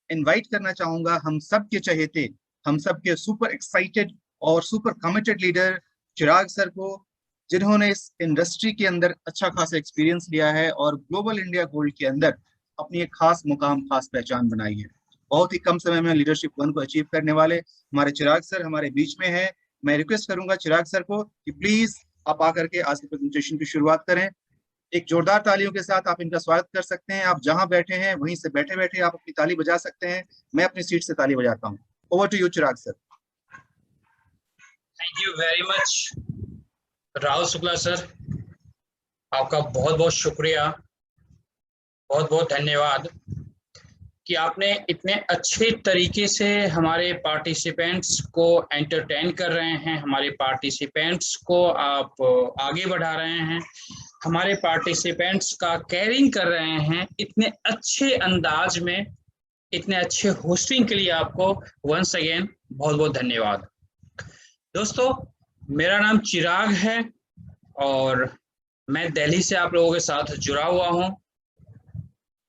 Invite करना चाहूंगा हम सब के चहेते, हम सब के सुपर एक्साइटेड और सुपर कमिटेड लीडर चिराग सर को, जिन्होंने इस इंडस्ट्री के अंदर अच्छा खासा एक्सपीरियंस लिया है और ग्लोबल इंडिया गोल्ड के अंदर अपनी एक खास मुकाम, खास पहचान बनाई है। बहुत ही कम समय में लीडरशिप 1 को अचीव करने वाले हमारे चिराग सर हमारे बीच में है। मैं रिक्वेस्ट करूंगा चिराग सर को कि प्लीज आप आकर के आज की प्रेजेंटेशन की शुरुआत करें। एक जोरदार तालियों के साथ आप इनका स्वागत कर सकते हैं। आप जहां बैठे हैं वहीं से बैठे बैठे आप अपनी ताली बजा सकते हैं। मैं अपनी सीट से ताली बजाता हूं। Over to you Chirag sir. Thank you very much Rahul Shukla sir, आपका बहुत बहुत शुक्रिया, बहुत बहुत धन्यवाद कि आपने इतने अच्छे तरीके से हमारे पार्टिसिपेंट्स को एंटरटेन कर रहे हैं, हमारे पार्टिसिपेंट्स को आप आगे बढ़ा रहे हैं, हमारे पार्टिसिपेंट्स का केयरिंग कर रहे हैं इतने अच्छे अंदाज में, इतने अच्छे होस्टिंग के लिए आपको वंस अगेन बहुत बहुत धन्यवाद। दोस्तों, मेरा नाम चिराग है और मैं दिल्ली से आप लोगों के साथ जुड़ा हुआ हूं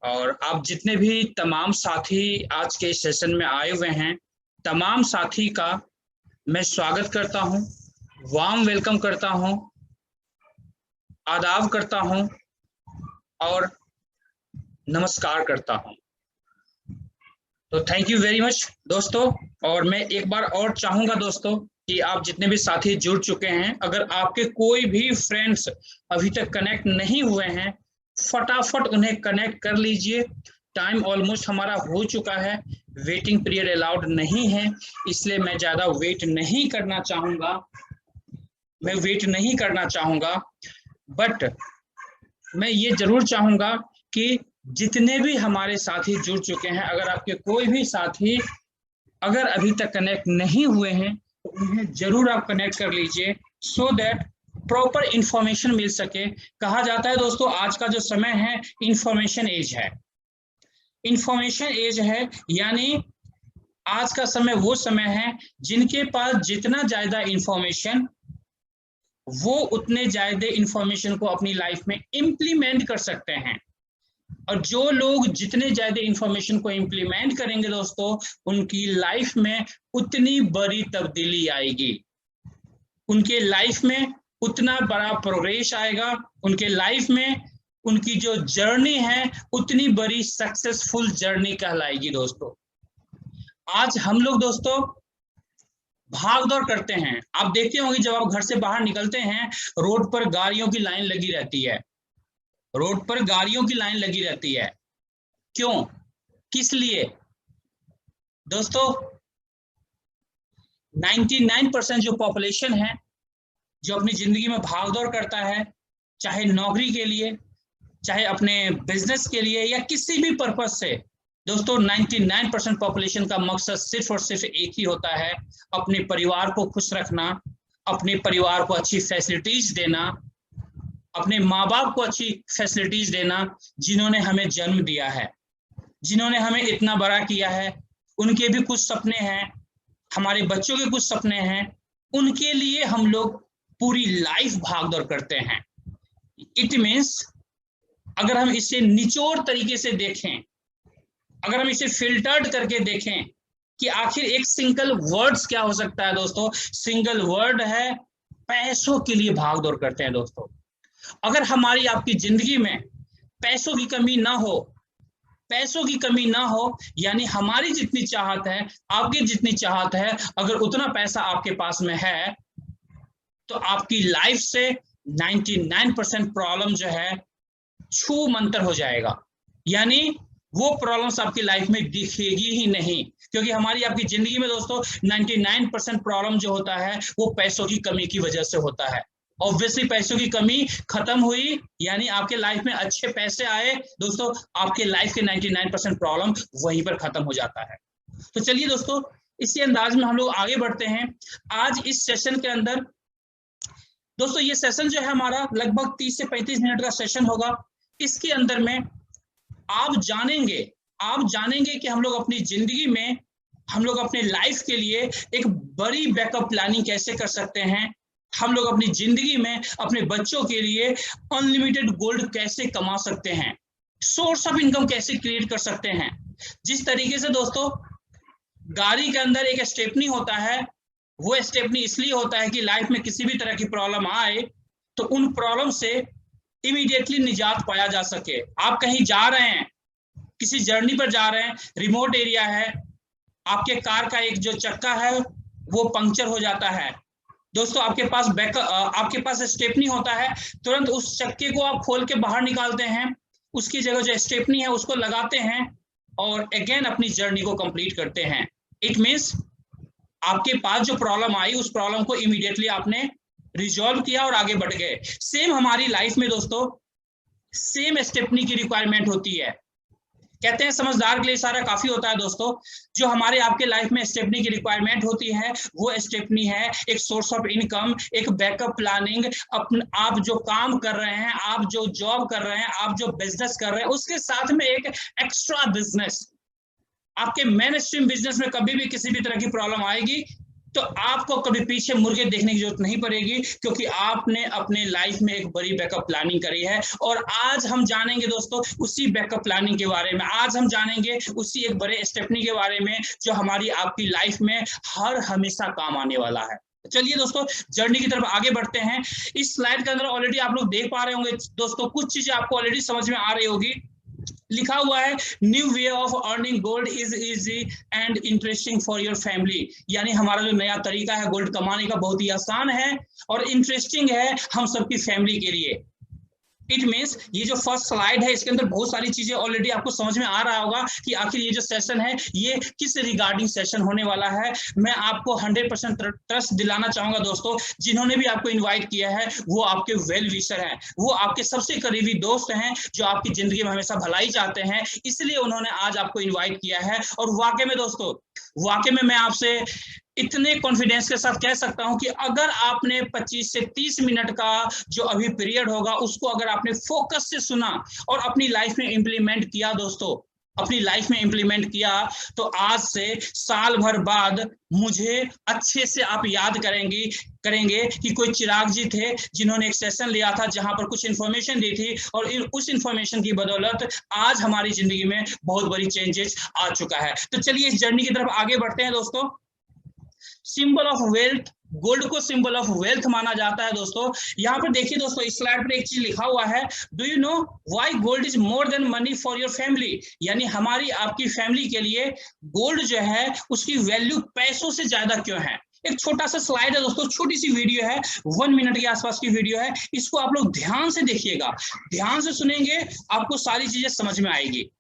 और आप जितने भी तमाम साथी आज के सेशन में आए हुए हैं, तमाम साथी का मैं स्वागत करता हूं, वार्म वेलकम करता हूं, आदाब करता हूं और नमस्कार करता हूं। तो थैंक यू वेरी मच दोस्तों। और मैं एक बार और चाहूंगा दोस्तों कि आप जितने भी साथी जुड़ चुके हैं, अगर आपके कोई भी फ्रेंड्स अभी तक कनेक्ट नहीं हुए हैं, फटाफट उन्हें कनेक्ट कर लीजिए। टाइम ऑलमोस्ट हमारा हो चुका है, वेटिंग पीरियड अलाउड नहीं है, इसलिए मैं ज़्यादा वेट नहीं करना चाहूँगा, बट मैं ये जरूर चाहूँगा कि जितने भी हमारे साथी जुड़ चुके हैं, अगर आपके कोई भी साथी अगर अभी तक कनेक्ट नहीं हुए हैं तो उन्हें जरूर आप कनेक्ट कर लीजिए, सो दैट प्रॉपर इंफॉर्मेशन मिल सके। कहा जाता है दोस्तों, आज का जो समय है इंफॉर्मेशन एज है, इंफॉर्मेशन एज है, यानी आज का समय वो समय है जिनके पास जितना ज्यादा इंफॉर्मेशन, वो उतने ज्यादा इंफॉर्मेशन को अपनी लाइफ में इम्प्लीमेंट कर सकते हैं। और जो लोग जितने ज्यादा इंफॉर्मेशन को इम्प्लीमेंट करेंगे दोस्तों, उनकी लाइफ में उतनी बड़ी तब्दीली आएगी, उनके लाइफ में उतना बड़ा प्रोग्रेस आएगा, उनके लाइफ में उनकी जो जर्नी है उतनी बड़ी सक्सेसफुल जर्नी कहलाएगी दोस्तों। आज हम लोग दोस्तों भाग दौड़ करते हैं, आप देखते होंगे जब आप घर से बाहर निकलते हैं, रोड पर गाड़ियों की लाइन लगी रहती है, रोड पर गाड़ियों की लाइन लगी रहती है। क्यों, किस लिए दोस्तों? 99% जो पॉपुलेशन है जो अपनी जिंदगी में भागदौड़ करता है, चाहे नौकरी के लिए, चाहे अपने बिजनेस के लिए या किसी भी पर्पज से, दोस्तों 99% पॉपुलेशन का मकसद सिर्फ और सिर्फ एक ही होता है, अपने परिवार को खुश रखना, अपने परिवार को अच्छी फैसिलिटीज देना, अपने माँ बाप को अच्छी फैसिलिटीज देना, जिन्होंने हमें जन्म दिया है, जिन्होंने हमें इतना बड़ा किया है। उनके भी कुछ सपने हैं, हमारे बच्चों के कुछ सपने हैं, उनके लिए हम लोग पूरी लाइफ भागदौड़ करते हैं। इट मीन्स अगर हम इसे निचोड़ तरीके से देखें, अगर हम इसे फिल्टर्ड करके देखें कि आखिर एक सिंगल वर्ड्स क्या हो सकता है दोस्तों, सिंगल वर्ड है पैसों के लिए भागदौड़ करते हैं दोस्तों। अगर हमारी आपकी जिंदगी में पैसों की कमी ना हो, पैसों की कमी ना हो, यानी हमारी जितनी चाहत है, आपकी जितनी चाहत है, अगर उतना पैसा आपके पास में है, तो आपकी लाइफ से 99% प्रॉब्लम जो है छू मंतर हो जाएगा, यानी वो प्रॉब्लम्स आपकी लाइफ में दिखेगी ही नहीं। क्योंकि हमारी आपकी जिंदगी में दोस्तों 99% प्रॉब्लम जो होता है वो पैसों की कमी की वजह से होता है। ऑब्वियसली पैसों की कमी खत्म हुई, यानी आपके लाइफ में अच्छे पैसे आए दोस्तों, आपके लाइफ के 99% प्रॉब्लम वहीं पर खत्म हो जाता है। तो चलिए दोस्तों, इसी अंदाज में हम लोग आगे बढ़ते हैं। आज इस सेशन के अंदर दोस्तों, ये सेशन जो है हमारा लगभग 30 से 35 मिनट का सेशन होगा। इसके अंदर में आप जानेंगे कि हम लोग अपनी जिंदगी में, हम लोग अपने लाइफ के लिए एक बड़ी बैकअप प्लानिंग कैसे कर सकते हैं, हम लोग अपनी जिंदगी में अपने बच्चों के लिए अनलिमिटेड गोल्ड कैसे कमा सकते हैं, सोर्स ऑफ इनकम कैसे क्रिएट कर सकते हैं, जिस तरीके से दोस्तों गाड़ी के अंदर एक स्टेपनी होता है, वो स्टेपनी इसलिए होता है कि लाइफ में किसी भी तरह की प्रॉब्लम आए तो उन प्रॉब्लम से इमीडिएटली निजात पाया जा सके। आप कहीं जा रहे हैं, किसी जर्नी पर जा रहे हैं, रिमोट एरिया है, आपके कार का एक जो चक्का है वो पंक्चर हो जाता है दोस्तों, आपके पास स्टेपनी होता है, तुरंत उस चक्के को आप खोल के बाहर निकालते हैं, उसकी जगह जो स्टेपनी है उसको लगाते हैं और अगेन अपनी जर्नी को कंप्लीट करते हैं। इट मींस आपके पास जो प्रॉब्लम आई उस प्रॉब्लम को इमीडिएटली आपने रिजॉल्व किया और आगे बढ़ गए। सेम हमारी लाइफ में दोस्तों सेम स्टेपनी की रिक्वायरमेंट होती है। कहते हैं समझदार के लिए सारा काफी होता है दोस्तों। जो हमारे आपके लाइफ में स्टेपनी की रिक्वायरमेंट होती है वो स्टेपनी है एक सोर्स ऑफ इनकम, एक बैकअप प्लानिंग, आप जो काम कर रहे हैं, आप जो जॉब कर रहे हैं, आप जो बिजनेस कर रहे हैं, उसके साथ में एक एक्स्ट्रा बिजनेस। आपके मेन स्ट्रीम बिजनेस में कभी भी किसी भी तरह की प्रॉब्लम आएगी तो आपको कभी पीछे मुड़ के देखने की जरूरत नहीं पड़ेगी, क्योंकि आपने अपने लाइफ में एक बड़ी बैकअप प्लानिंग करी है। और आज हम जानेंगे दोस्तों उसी बैकअप प्लानिंग के बारे में, आज हम जानेंगे उसी एक बड़े स्टेपनी के बारे में जो हमारी आपकी लाइफ में हर हमेशा काम आने वाला है। चलिए दोस्तों जर्नी की तरफ आगे बढ़ते हैं। इस स्लाइड के अंदर ऑलरेडी आप लोग देख पा रहे होंगे दोस्तों, कुछ चीजें आपको ऑलरेडी समझ में आ रही होगी। लिखा हुआ है new way of earning gold is easy and interesting for your family, यानी हमारा जो नया तरीका है गोल्ड कमाने का बहुत ही आसान है और इंटरेस्टिंग है हम सबकी फैमिली के लिए। इट मीन्स ये जो फर्स्ट स्लाइड है इसके अंदर बहुत सारी चीजें ऑलरेडी आपको समझ में आ रहा होगा कि आखिर ये जो सेशन है ये किस रिगार्डिंग सेशन होने वाला है। मैं आपको 100% ट्रस्ट दिलाना चाहूंगा दोस्तों, जिन्होंने भी आपको इनवाइट किया है वो आपके वेल विशर हैं, वो आपके सबसे करीबी दोस्त हैं जो आपकी जिंदगी में हमेशा भलाई चाहते हैं, इसलिए उन्होंने आज आपको इन्वाइट किया है। और वाकई में दोस्तों, वाकई में मैं आपसे इतने कॉन्फिडेंस के साथ कह सकता हूं कि अगर आपने 25 से 30 मिनट का जो अभी पीरियड होगा उसको अगर आपने फोकस से सुना और अपनी लाइफ में इंप्लीमेंट किया दोस्तों, अपनी लाइफ में इंप्लीमेंट किया, तो आज से साल भर बाद मुझे अच्छे से आप याद करेंगे कि कोई चिराग जी थे जिन्होंने एक सेशन लिया था जहां पर कुछ इंफॉर्मेशन दी थी और उस इंफॉर्मेशन की बदौलत आज हमारी जिंदगी में बहुत बड़ी चेंजेस आ चुका है। तो चलिए इस जर्नी की तरफ आगे बढ़ते हैं दोस्तों। सिंबल ऑफ वेल्थ, गोल्ड को सिंबल ऑफ वेल्थ माना जाता है दोस्तों। यहाँ पर देखिए दोस्तों इस स्लाइड पर एक चीज लिखा हुआ है, do you know why gold is more than money for your family, यानी हमारी आपकी फैमिली के लिए गोल्ड जो है उसकी वैल्यू पैसों से ज्यादा क्यों है। एक छोटा सा स्लाइड है दोस्तों, छोटी सी वीडियो है, 1 मिनट के आसपास की वीडियो है, इसको आप लोग ध्यान से देखिएगा, ध्यान से सुनेंगे, आपको सारी चीजें समझ में आएगी।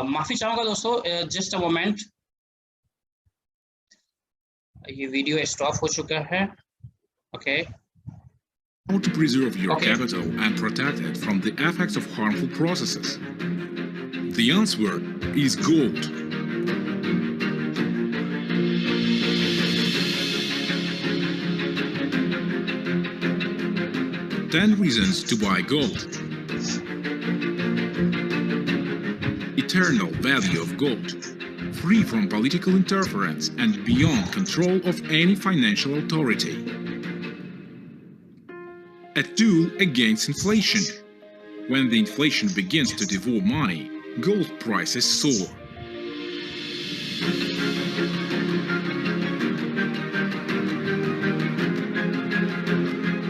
माफी चाहूंगा दोस्तों, जस्ट अ मोमेंट, ये वीडियो स्टॉप हो चुका है। Okay, How to preserve your capital and protect it from the effects of harmful processes? The answer is gold. Ten reasons to buy gold. Eternal value of gold, free from political interference and beyond control of any financial authority. A tool against inflation. When the inflation begins to devour money, gold prices soar.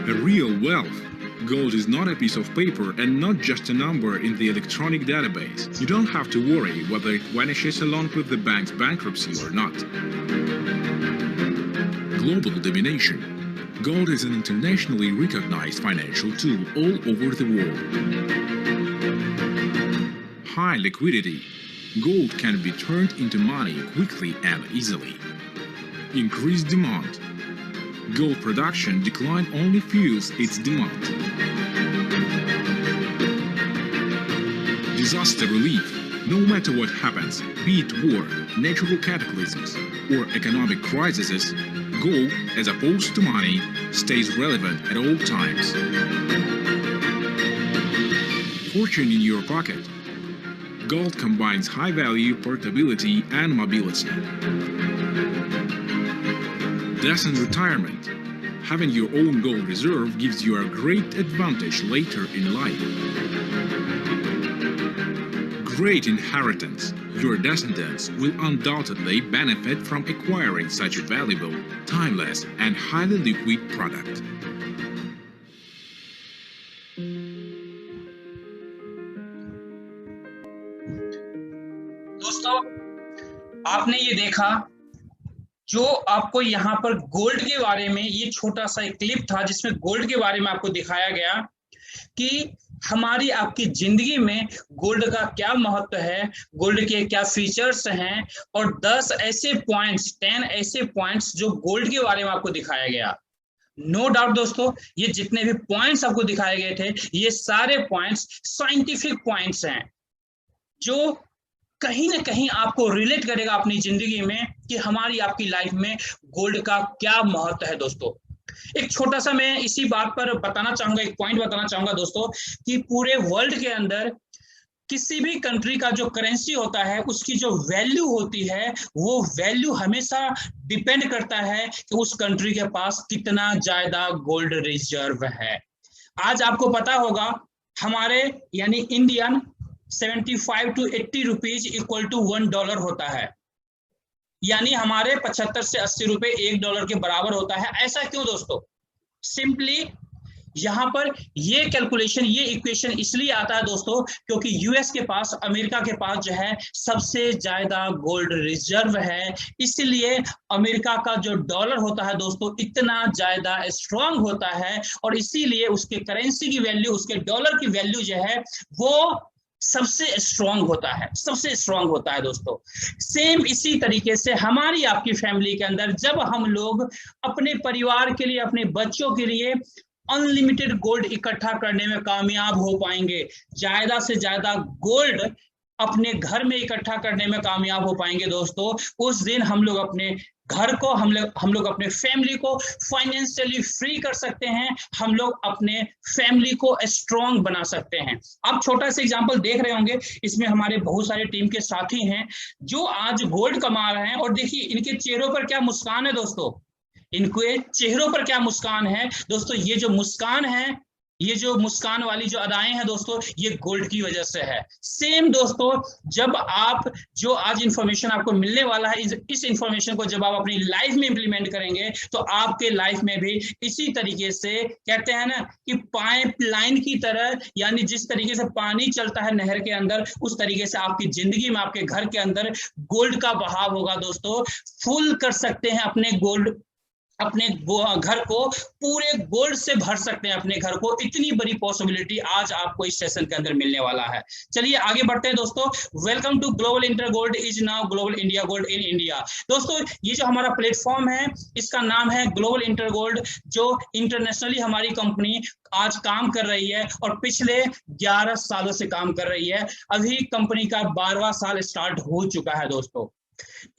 A real wealth. Gold is not a piece of paper and not just a number in the electronic database. You don't have to worry whether it vanishes along with the bank's bankruptcy or not. Global domination. Gold is an internationally recognized financial tool all over the world. High liquidity. Gold can be turned into money quickly and easily. Increased demand. Gold production decline only fuels its demand. Disaster relief. No matter what happens, be it war, natural cataclysms, or economic crises, gold, as opposed to money, stays relevant at all times. Fortune in your pocket. Gold combines high value, portability, and mobility. decent retirement. Having your own gold reserve gives you a great advantage later in life. Great inheritance. Your descendants will undoubtedly benefit from acquiring such a valuable, timeless, and highly liquid product. दोस्तों, आपने ये देखा, जो आपको यहाँ पर gold के बारे में, ये छोटा सा एक क्लिप था जिसमें गोल्ड के बारे में आपको दिखाया गया कि हमारी आपकी जिंदगी में गोल्ड का क्या महत्व है, गोल्ड के क्या फीचर्स हैं, और 10 ऐसे पॉइंट्स, 10 ऐसे पॉइंट्स जो गोल्ड के बारे में आपको दिखाया गया। नो डाउट दोस्तों, ये जितने भी पॉइंट्स आपको दिखाए गए थे, ये सारे पॉइंट्स साइंटिफिक पॉइंट्स हैं जो कहीं ना कहीं आपको रिलेट करेगा अपनी जिंदगी में कि हमारी आपकी लाइफ में गोल्ड का क्या महत्व है। दोस्तों, एक छोटा सा मैं इसी बात पर बताना चाहूंगा, एक पॉइंट बताना चाहूंगा दोस्तों, कि पूरे वर्ल्ड के अंदर किसी भी कंट्री का जो करेंसी होता है, उसकी जो वैल्यू होती है, वो वैल्यू हमेशा डिपेंड करता है कि उस कंट्री के पास कितना ज्यादा गोल्ड रिजर्व है। आज आपको पता होगा, हमारे यानी Indian 75 to 80 rupees equal to $1 होता है, यानी हमारे 75 से 80 रुपए $1 के बराबर होता है। ऐसा क्यों दोस्तों? सिंपली यहाँ पर ये कैलकुलेशन, ये इक्वेशन इसलिए आता है दोस्तों, क्योंकि यूएस के पास, अमेरिका के पास जो है सबसे ज्यादा गोल्ड रिजर्व है। इसलिए अमेरिका का जो डॉलर होता है दोस्तों, इतना ज्यादा स्ट्रांग होता है, और इसीलिए उसके करेंसी की वैल्यू, उसके डॉलर की वैल्यू जो है वो सबसे स्ट्रांग होता है, सबसे स्ट्रांग होता है दोस्तों। सेम इसी तरीके से हमारी आपकी फैमिली के अंदर जब हम लोग अपने परिवार के लिए, अपने बच्चों के लिए अनलिमिटेड गोल्ड इकट्ठा करने में कामयाब हो पाएंगे, ज्यादा से ज्यादा गोल्ड अपने घर में इकट्ठा करने में कामयाब हो पाएंगे दोस्तों, उस दिन हम लोग अपने घर को, हम लोग अपने फैमिली को फाइनेंशियली फ्री कर सकते हैं, हम लोग अपने फैमिली को स्ट्रांग बना सकते हैं। आप छोटा सा एग्जांपल देख रहे होंगे, इसमें हमारे बहुत सारे टीम के साथी हैं जो आज गोल्ड कमा रहे हैं, और देखिए इनके चेहरों पर क्या मुस्कान है दोस्तों, इनके चेहरों पर क्या मुस्कान है दोस्तों। ये जो मुस्कान है, ये जो मुस्कान वाली जो अदाएं हैं दोस्तों, ये गोल्ड की वजह से है। सेम दोस्तों, जब आप, जो आज इंफॉर्मेशन आपको मिलने वाला है, इस इंफॉर्मेशन को जब आप अपनी लाइफ में इंप्लीमेंट करेंगे, तो आपके लाइफ में भी इसी तरीके से, कहते हैं ना कि पाइपलाइन की तरह, यानी जिस तरीके से पानी चलता है नहर के अंदर, उस तरीके से आपकी जिंदगी में, आपके घर के अंदर गोल्ड का बहाव होगा दोस्तों। फुल कर सकते हैं अपने गोल्ड, अपने घर को पूरे गोल्ड से भर सकते हैं अपने घर को। इतनी बड़ी पॉसिबिलिटी आज आपको इस सेशन के अंदर मिलने वाला है। चलिए आगे बढ़ते हैं दोस्तों। Welcome to global inter gold is now global India gold in India. दोस्तों, ये जो हमारा प्लेटफॉर्म है, इसका नाम है ग्लोबल इंटर गोल्ड, जो इंटरनेशनली हमारी कंपनी आज काम कर रही है और पिछले 11 सालों से काम कर रही है। अभी कंपनी का 12वां साल स्टार्ट हो चुका है दोस्तों।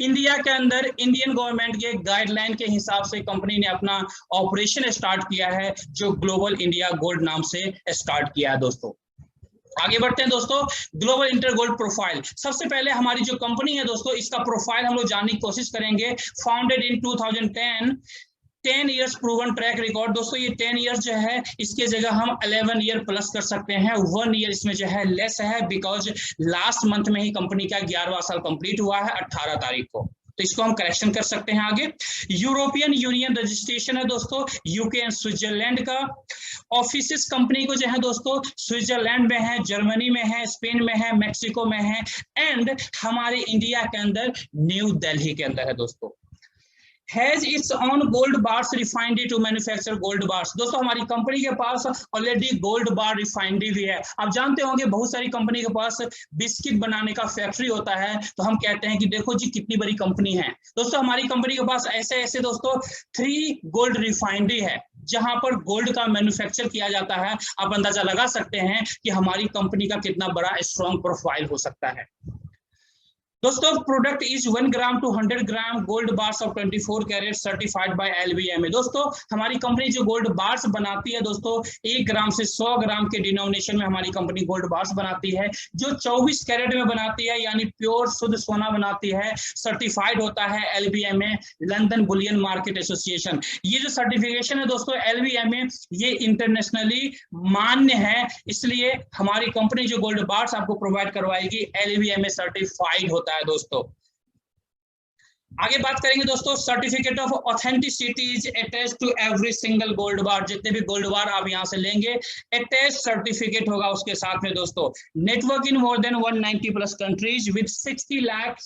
इंडिया के अंदर इंडियन गवर्नमेंट के गाइडलाइन के हिसाब से कंपनी ने अपना ऑपरेशन स्टार्ट किया है, जो ग्लोबल इंडिया गोल्ड नाम से स्टार्ट किया है दोस्तों। आगे बढ़ते हैं दोस्तों। ग्लोबल इंटर गोल्ड प्रोफाइल, सबसे पहले हमारी जो कंपनी है दोस्तों, इसका प्रोफाइल हम लोग जानने की कोशिश करेंगे। Founded in 2010, 10 years proven track record. दोस्तों, ये 10 इयर्स जो है, इसके जगह हम 11 ईयर प्लस कर सकते हैं। 1 ईयर इसमें जो है लेस है, बिकॉज लास्ट मंथ में ही कंपनी का 11वां साल कंप्लीट हुआ है, 18 तारीख को, तो इसको हम करेक्शन कर सकते हैं आगे। यूरोपियन यूनियन रजिस्ट्रेशन है दोस्तों, यूके एंड स्विट्जरलैंड का। ऑफिसेस कंपनी को जो है दोस्तों, स्विट्जरलैंड में है, जर्मनी में है, स्पेन में है, मैक्सिको में है, एंड हमारे इंडिया के अंदर न्यू दिल्ली के अंदर है दोस्तों। Has its own gold bars refinery to manufacture gold bars। दोस्तों, हमारी कंपनी के पास ऑलरेडी गोल्ड बार रिफाइनरी भी है। आप जानते होंगे बहुत सारी कंपनी के पास बिस्किट बनाने का फैक्ट्री होता है, तो हम कहते हैं कि देखो जी कितनी बड़ी कंपनी है। दोस्तों, हमारी कंपनी के पास ऐसे ऐसे दोस्तों 3 गोल्ड रिफाइनरी है, जहां पर गोल्ड का मैन्युफैक्चर किया जाता है। आप अंदाजा लगा सकते हैं कि हमारी कंपनी का कितना बड़ा स्ट्रॉन्ग प्रोफाइल हो सकता है। दोस्तों product is 1 gram to 100 gram gold bars of 24 carat certified by LBMA। दोस्तों हमारी कंपनी जो गोल्ड बार्स बनाती है दोस्तों 1 ग्राम से 100 ग्राम के डिनोमिनेशन में हमारी कंपनी गोल्ड बार्स बनाती है, जो 24 कैरेट में बनाती है यानी प्योर शुद्ध सोना बनाती है, सर्टिफाइड होता है LBMA London Boolean market association. ये जो सर्टिफिकेशन है दोस्तों LBMA ये इंटरनेशनली मान्य है, इसलिए हमारी कंपनी जो गोल्ड बार्स आपको प्रोवाइड करवाएगी LBMA सर्टिफाइड होता है दोस्तों। आगे बात करेंगे दोस्तों, certificate of authenticity is attached to every single gold bar. जितने भी गोल्ड बार आप यहां से लेंगे अटैच सर्टिफिकेट होगा उसके साथ में दोस्तों। Network in more than 190 plus countries with 60 lakh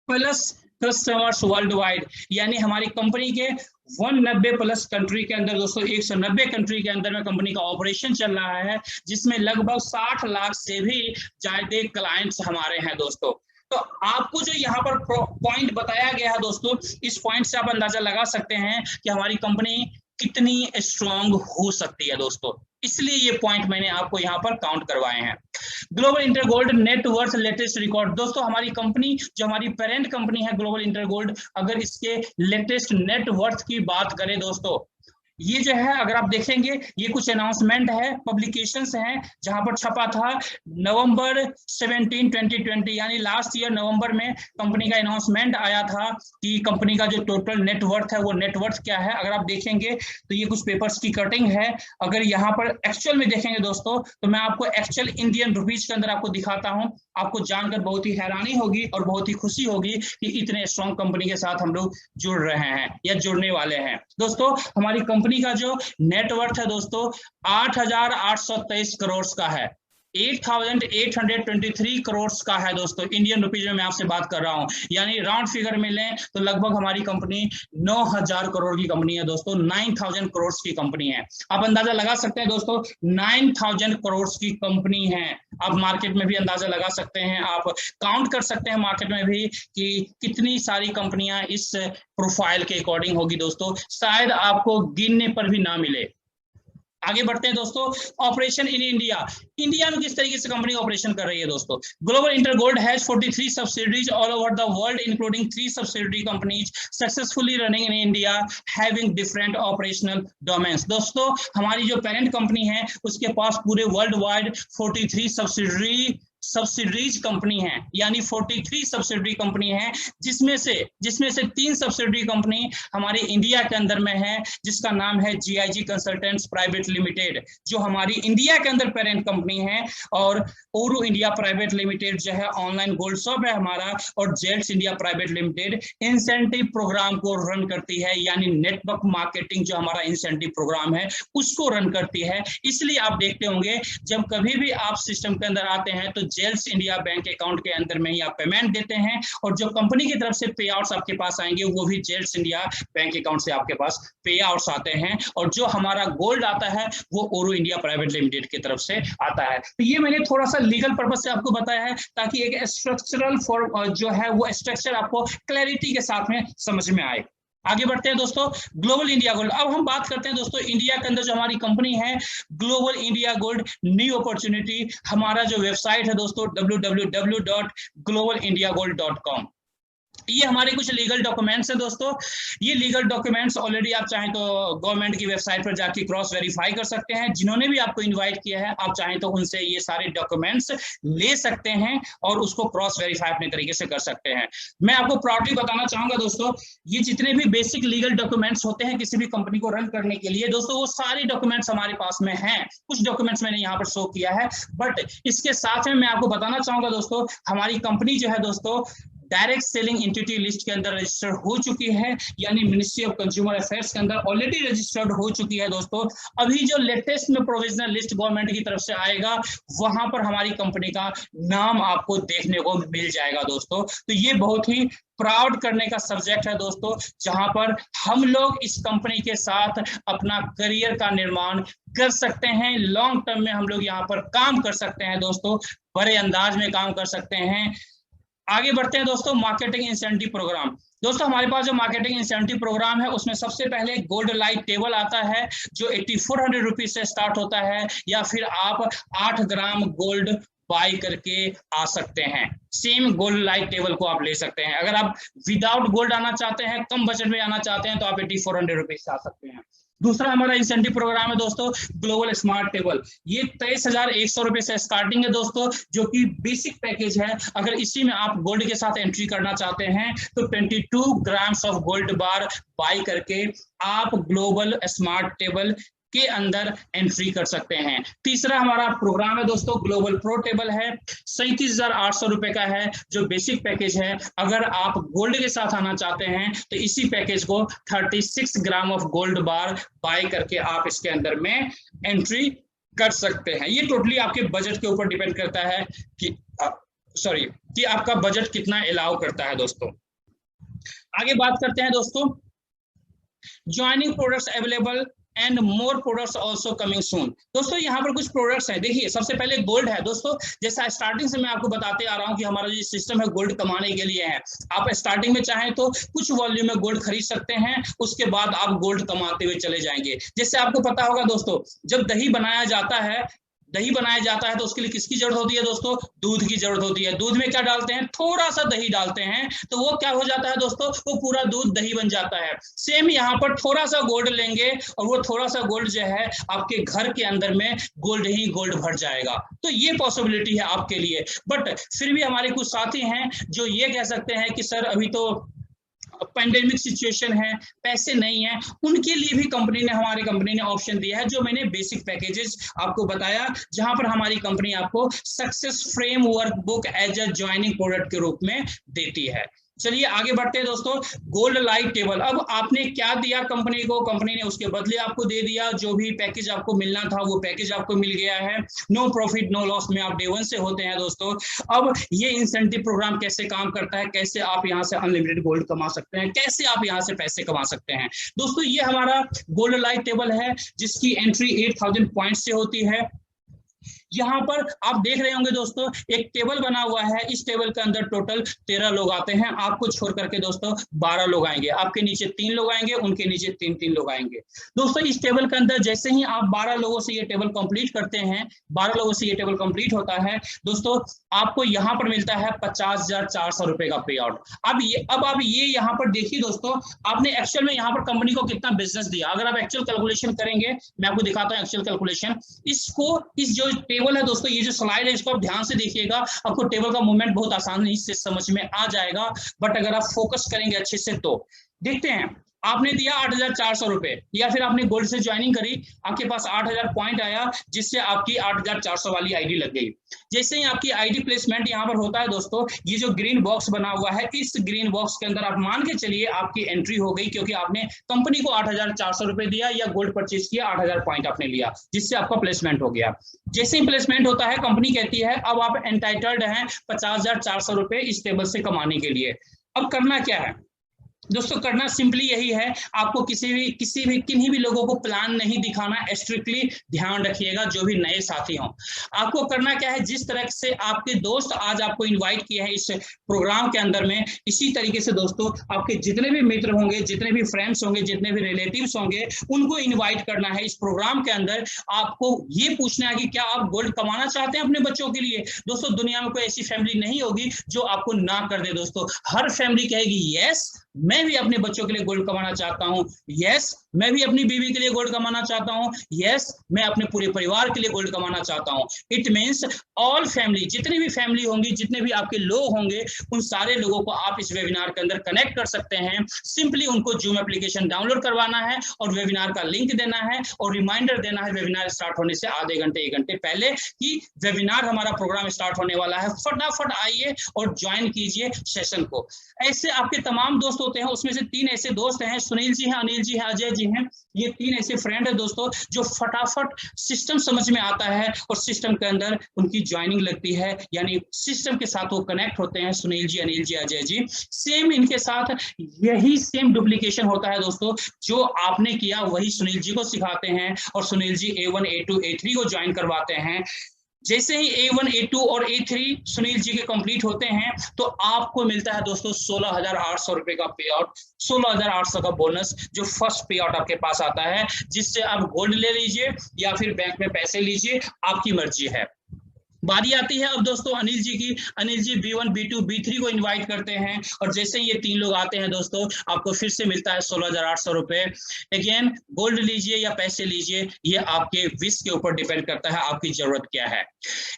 plus customers world wide, यानी हमारी कंपनी के 190 प्लस कंट्री के अंदर दोस्तों 190 कंट्री के अंदर में कंपनी का ऑपरेशन चल रहा है, जिसमें लगभग 60 लाख से भी ज्यादा क्लाइंट्स हमारे हैं दोस्तों। तो आपको जो यहाँ पर पॉइंट बताया गया है दोस्तों, इस पॉइंट से आप अंदाजा लगा सकते हैं कि हमारी कंपनी कितनी स्ट्रांग हो सकती है दोस्तों, इसलिए ये पॉइंट मैंने आपको यहाँ पर काउंट करवाए हैं। Global Intergold net worth latest record. दोस्तों हमारी कंपनी जो हमारी पेरेंट कंपनी है ग्लोबल इंटरगोल्ड, अगर इसके लेटेस्ट नेट वर्थ की बात करें दोस्तों, ये जो है अगर आप देखेंगे ये कुछ अनाउंसमेंट है, पब्लिकेशंस हैं जहां पर छपा था नवंबर 17, 2020 यानी लास्ट ईयर नवंबर में कंपनी का अनाउंसमेंट आया था कि कंपनी का जो टोटल नेटवर्थ है वो नेटवर्थ क्या है। अगर आप देखेंगे तो ये कुछ पेपर्स की कटिंग है। अगर यहाँ पर एक्चुअल में देखेंगे दोस्तों तो मैं आपको एक्चुअल इंडियन रुपीज के अंदर आपको दिखाता हूँ, आपको जानकर बहुत ही हैरानी होगी और बहुत ही खुशी होगी कि इतने स्ट्रॉन्ग कंपनी के साथ हम लोग जुड़ रहे हैं या जुड़ने वाले हैं। दोस्तों हमारी कंपनी का जो नेटवर्थ है दोस्तों 8,823 करोड़ का है, 8,823 करोड़ का है दोस्तों। इंडियन रुपीज में मैं आपसे बात कर रहा हूं, यानी राउंड फिगर में लें तो लगभग हमारी कंपनी 9,000 करोड़ की कंपनी है दोस्तों, 9,000 करोड़ की कंपनी है। आप अंदाजा लगा सकते हैं दोस्तों 9,000 करोड़ की कंपनी है। आप मार्केट में भी अंदाजा लगा सकते हैं, आप काउंट कर सकते हैं मार्केट में भी कि कितनी सारी कंपनियां इस प्रोफाइल के अकॉर्डिंग होगी दोस्तों, शायद आपको गिनने पर भी ना मिले। आगे बढ़ते हैं दोस्तों, ऑपरेशन इन इंडिया। इंडिया में किस तरीके से कंपनी ऑपरेशन कर रही है दोस्तों। Global Intergold has 43 subsidiaries all over the world including 3 subsidiary companies successfully running in India having different operational domains. दोस्तों हमारी जो पेरेंट कंपनी है उसके पास पूरे वर्ल्ड वाइड 43 सब्सिडरीज कंपनी है, यानी 43 सब्सिडरी कंपनी है, जिसमें से 3 सब्सिडरी कंपनी हमारे इंडिया के अंदर में है, जिसका नाम है GIG कंसल्टेंट्स प्राइवेट लिमिटेड, जो हमारी इंडिया के अंदर पेरेंट कंपनी है, और ओरू इंडिया प्राइवेट लिमिटेड जो है ऑनलाइन गोल्ड शॉप है हमारा, और Jets India private limited incentive programme को रन करती है, यानी नेटवर्क मार्केटिंग जो हमारा इंसेंटिव प्रोग्राम है उसको रन करती है। इसलिए आप देखते होंगे जब कभी भी आप सिस्टम के अंदर आते हैं तो जेल्स इंडिया बैंक अकाउंट के अंदर में ही आप पेमेंट देते हैं, और जो कंपनी की तरफ से पे आउट्स आपके पास आएंगे वो भी जेल्स इंडिया बैंक अकाउंट से आपके पास पे आउट्स आते हैं, और जो हमारा गोल्ड आता है वो ओरू इंडिया प्राइवेट लिमिटेड की तरफ से आता है। तो ये मैंने थोड़ा सा लीगल पर्पस से आपको बताया है ताकि एक स्ट्रक्चरल फॉर्म जो है वो स्ट्रक्चर आपको क्लैरिटी के साथ में समझ में आए। आगे बढ़ते हैं दोस्तों, ग्लोबल इंडिया गोल्ड। अब हम बात करते हैं दोस्तों इंडिया के अंदर जो हमारी कंपनी है global India gold new opportunity. हमारा जो वेबसाइट है दोस्तों www.globalindiagold.com। ये हमारे कुछ लीगल डॉक्यूमेंट्स हैं दोस्तों। ये लीगल डॉक्यूमेंट्स ऑलरेडी आप चाहें तो गवर्नमेंट की वेबसाइट पर जाके क्रॉस वेरीफाई कर सकते हैं। जिन्होंने भी आपको इनवाइट किया है आप चाहें तो उनसे ये सारे डॉक्यूमेंट्स ले सकते हैं और उसको क्रॉस वेरीफाई अपने तरीके से कर सकते हैं। मैं आपको प्राउडली बताना चाहूंगा दोस्तों, ये जितने भी बेसिक लीगल डॉक्यूमेंट्स होते हैं किसी भी कंपनी को रन करने के लिए दोस्तों, वो सारे डॉक्यूमेंट्स हमारे पास में हैं। कुछ डॉक्यूमेंट्स मैंने यहाँ पर शो किया है, बट इसके साथ में मैं आपको बताना चाहूंगा दोस्तों, हमारी कंपनी जो है दोस्तों डायरेक्ट सेलिंग एंटिटी लिस्ट के अंदर रजिस्टर्ड हो चुकी है, यानी मिनिस्ट्री ऑफ कंज्यूमर अफेयर्स के अंदर ऑलरेडी रजिस्टर्ड हो चुकी है दोस्तों। अभी जो लेटेस्ट में प्रोविजनल लिस्ट गवर्नमेंट की तरफ से आएगा वहां पर हमारी कंपनी का नाम आपको देखने को मिल जाएगा दोस्तों। तो ये बहुत ही प्राउड करने का सब्जेक्ट है दोस्तों, जहां पर हम लोग इस कंपनी के साथ अपना करियर का निर्माण कर सकते हैं। लॉन्ग टर्म में हम लोग यहाँ पर काम कर सकते हैं दोस्तों, बड़े अंदाज में काम कर सकते हैं। आगे बढ़ते हैं दोस्तों, मार्केटिंग इंसेंटिव प्रोग्राम। दोस्तों हमारे पास जो मार्केटिंग इंसेंटिव प्रोग्राम है उसमें सबसे पहले गोल्ड लाइट टेबल आता है जो 8400 रुपीज से स्टार्ट होता है, या फिर आप 8 ग्राम गोल्ड बाय करके आ सकते हैं। सेम गोल्ड लाइट टेबल को आप ले सकते हैं। अगर आप विदाउट गोल्ड आना चाहते हैं, कम बजट में आना चाहते हैं, तो आप 8400 रुपीज से आ सकते हैं। दूसरा हमारा इंसेंटिव प्रोग्राम है दोस्तों ग्लोबल स्मार्ट टेबल। ये 23,100 रुपए से स्टार्टिंग है दोस्तों, जो कि बेसिक पैकेज है। अगर इसी में आप गोल्ड के साथ एंट्री करना चाहते हैं तो 22 grams of gold bar buy करके आप ग्लोबल स्मार्ट टेबल के अंदर एंट्री कर सकते हैं। तीसरा हमारा प्रोग्राम है दोस्तों ग्लोबल प्रो टेबल है, 37,800 रुपए का है, जो बेसिक पैकेज है। अगर आप गोल्ड के साथ आना चाहते हैं तो इसी पैकेज को 36 gram of gold bar buy करके आप इसके अंदर में एंट्री कर सकते हैं। ये टोटली आपके बजट के ऊपर डिपेंड करता है कि आपका बजट कितना अलाउ करता है दोस्तों। आगे बात करते हैं दोस्तों joining products available and more products also coming soon. दोस्तों यहाँ पर कुछ प्रोडक्ट्स हैं। देखिए सबसे पहले गोल्ड है दोस्तों। जैसा स्टार्टिंग से मैं आपको बताते आ रहा हूँ कि हमारा जो सिस्टम है गोल्ड कमाने के लिए है। आप स्टार्टिंग में चाहें तो कुछ वॉल्यूम में गोल्ड खरीद सकते हैं, उसके बाद आप गोल्ड कमाते हुए चले जाएंगे। जैसे आपको पता होगा दोस्तों, जब दही बनाया जाता है तो उसके लिए किसकी जरूरत होती है दोस्तों? दूध की जरूरत होती है। दूध में क्या डालते हैं? थोड़ा सा दही डालते हैं, तो वो क्या हो जाता है दोस्तों? वो पूरा दूध दही बन जाता है। सेम यहाँ पर थोड़ा सा गोल्ड लेंगे और वो थोड़ा सा गोल्ड जो है आपके घर के अंदर में गोल्ड ही गोल्ड भर जाएगा। तो ये पॉसिबिलिटी है आपके लिए। बट फिर भी हमारे कुछ साथी हैं जो ये कह सकते हैं कि सर अभी तो पैंडेमिक सिचुएशन है, पैसे नहीं है। उनके लिए भी हमारी कंपनी ने ऑप्शन दिया है, जो मैंने बेसिक पैकेजेस आपको बताया, जहां पर हमारी कंपनी आपको success framework book as a joining product के रूप में देती है। चलिए आगे बढ़ते हैं दोस्तों। गोल्ड लाइट टेबल, अब आपने क्या दिया कंपनी को, कंपनी ने उसके बदले आपको दे दिया। जो भी पैकेज आपको मिलना था वो पैकेज आपको मिल गया है। नो प्रॉफिट नो लॉस में आप डे 1 से होते हैं दोस्तों। अब ये इंसेंटिव प्रोग्राम कैसे काम करता है, कैसे आप यहाँ से अनलिमिटेड गोल्ड कमा सकते हैं, कैसे आप यहाँ से पैसे कमा सकते हैं दोस्तों। ये हमारा गोल्ड लाइट टेबल है, जिसकी एंट्री 8000 पॉइंट से होती है। यहाँ पर आप देख रहे होंगे दोस्तों एक टेबल बना हुआ है। इस टेबल के अंदर टोटल 13 लोग आते हैं। आपको छोड़ करके दोस्तों 12 लोग आएंगे। आपके नीचे 3 लोग आएंगे, उनके नीचे 3 लोग आएंगे। दोस्तों इस टेबल के अंदर जैसे ही आप 12 लोगों से ये टेबल कंप्लीट करते हैं, 12 लोगों से ये टेबल कंप्लीट होता है दोस्तों, आपको यहाँ पर मिलता है 50,400 रुपए का पे आउट। अब आप ये यहाँ पर देखिए दोस्तों, आपने एक्चुअल में यहाँ पर कंपनी को कितना बिजनेस दिया। अगर आप एक्चुअल कैलकुलेशन करेंगे, मैं आपको दिखाता हूँ एक्चुअल कैलकुलेशन। इस जो टेबल है दोस्तों, ये जो स्लाइड है इसको आप ध्यान से देखिएगा, आपको टेबल का मूवमेंट बहुत आसानी से समझ में आ जाएगा। बट अगर आप फोकस करेंगे अच्छे से तो देखते हैं, आपने दिया 8,400 रुपए, या फिर आपने गोल्ड से ज्वाइनिंग करी, आपके पास 8,000 पॉइंट आया, जिससे आपकी 8,400 वाली आईडी लग गई। जैसे ही आपकी आईडी प्लेसमेंट यहाँ पर होता है दोस्तों, ये जो ग्रीन बॉक्स बना हुआ है, इस ग्रीन बॉक्स के अंदर आप मान के चलिए आपकी एंट्री हो गई, क्योंकि आपने कंपनी को 8,400 रुपए दिया या गोल्ड परचेज किया, 8,000 पॉइंट आपने लिया, जिससे आपका प्लेसमेंट हो गया। जैसे ही प्लेसमेंट होता है, कंपनी कहती है अब आप एंटाइटल्ड हैं 50,400 रुपए इस टेबल से कमाने के लिए। अब करना क्या है दोस्तों? करना सिंपली यही है, आपको किन्हीं भी लोगों को प्लान नहीं दिखाना। स्ट्रिक्टली ध्यान रखिएगा, जो भी नए साथी हों। आपको करना क्या है, जिस तरह से आपके दोस्त आज आपको इनवाइट किए हैं इस प्रोग्राम के अंदर में, इसी तरीके से दोस्तों आपके जितने भी मित्र होंगे, जितने भी फ्रेंड्स होंगे, जितने भी रिलेटिव्स होंगे, उनको इन्वाइट करना है इस प्रोग्राम के अंदर। आपको ये पूछना है कि क्या आप गोल्ड कमाना चाहते हैं अपने बच्चों के लिए। दोस्तों दुनिया में कोई ऐसी फैमिली नहीं होगी जो आपको ना कर दे दोस्तों। हर फैमिली कहेगी यस, मैं भी अपने बच्चों के लिए गोल्ड कमाना चाहता हूं, यस मैं भी अपनी बीवी के लिए गोल्ड कमाना चाहता हूं, यस मैं अपने पूरे परिवार के लिए गोल्ड कमाना चाहता हूं। इट मींस ऑल फैमिली, जितनी भी फैमिली होंगी, जितने भी आपके लोग होंगे, उन सारे लोगों को आप इस वेबिनार के अंदर कनेक्ट कर सकते हैं। सिंपली उनको जूम एप्लीकेशन डाउनलोड करवाना है और वेबिनार का लिंक देना है और रिमाइंडर देना है वेबिनार स्टार्ट होने से आधे घंटे 1 घंटे पहले कि वेबिनार हमारा प्रोग्राम स्टार्ट होने वाला है, फटाफट आइए और ज्वाइन कीजिए सेशन को। ऐसे आपके तमाम दोस्त होते हैं, उसमें से 3 ऐसे दोस्त हैं, सुनील जी हैं, अनिल जी हैं, अजय जी हैं। ये 3 ऐसे फ्रेंड है दोस्तों जो फटाफट सिस्टम समझ में आता है और सिस्टम के अंदर उनकी ज्वाइनिंग लगती है, यानी सिस्टम के साथ वो कनेक्ट होते हैं। सुनील जी, अनिल जी, अजय जी, सेम इनके साथ यही सेम डुप्लीकेशन होता है दोस्तों। जो आपने किया वही सुनील जी को सिखाते हैं और Sunil ji A1, A2, A3 को ज्वाइन करवाते हैं। जैसे ही A1, A2 और A3 सुनील जी के कंप्लीट होते हैं तो आपको मिलता है दोस्तों 16,800 रुपए का पे आउट, 16,800 का बोनस, जो फर्स्ट पे आउट आपके पास आता है, जिससे आप गोल्ड ले लीजिए या फिर बैंक में पैसे लीजिए, आपकी मर्जी है। बारी आती है अब दोस्तों अनिल जी की। Anil ji B1 B2 B3 को इनवाइट करते हैं और जैसे ही ये 3 लोग आते हैं दोस्तों, आपको फिर से मिलता है 16,800 रुपए। अगेन गोल्ड लीजिए या पैसे लीजिए, ये आपके विश के ऊपर डिपेंड करता है आपकी जरूरत क्या है।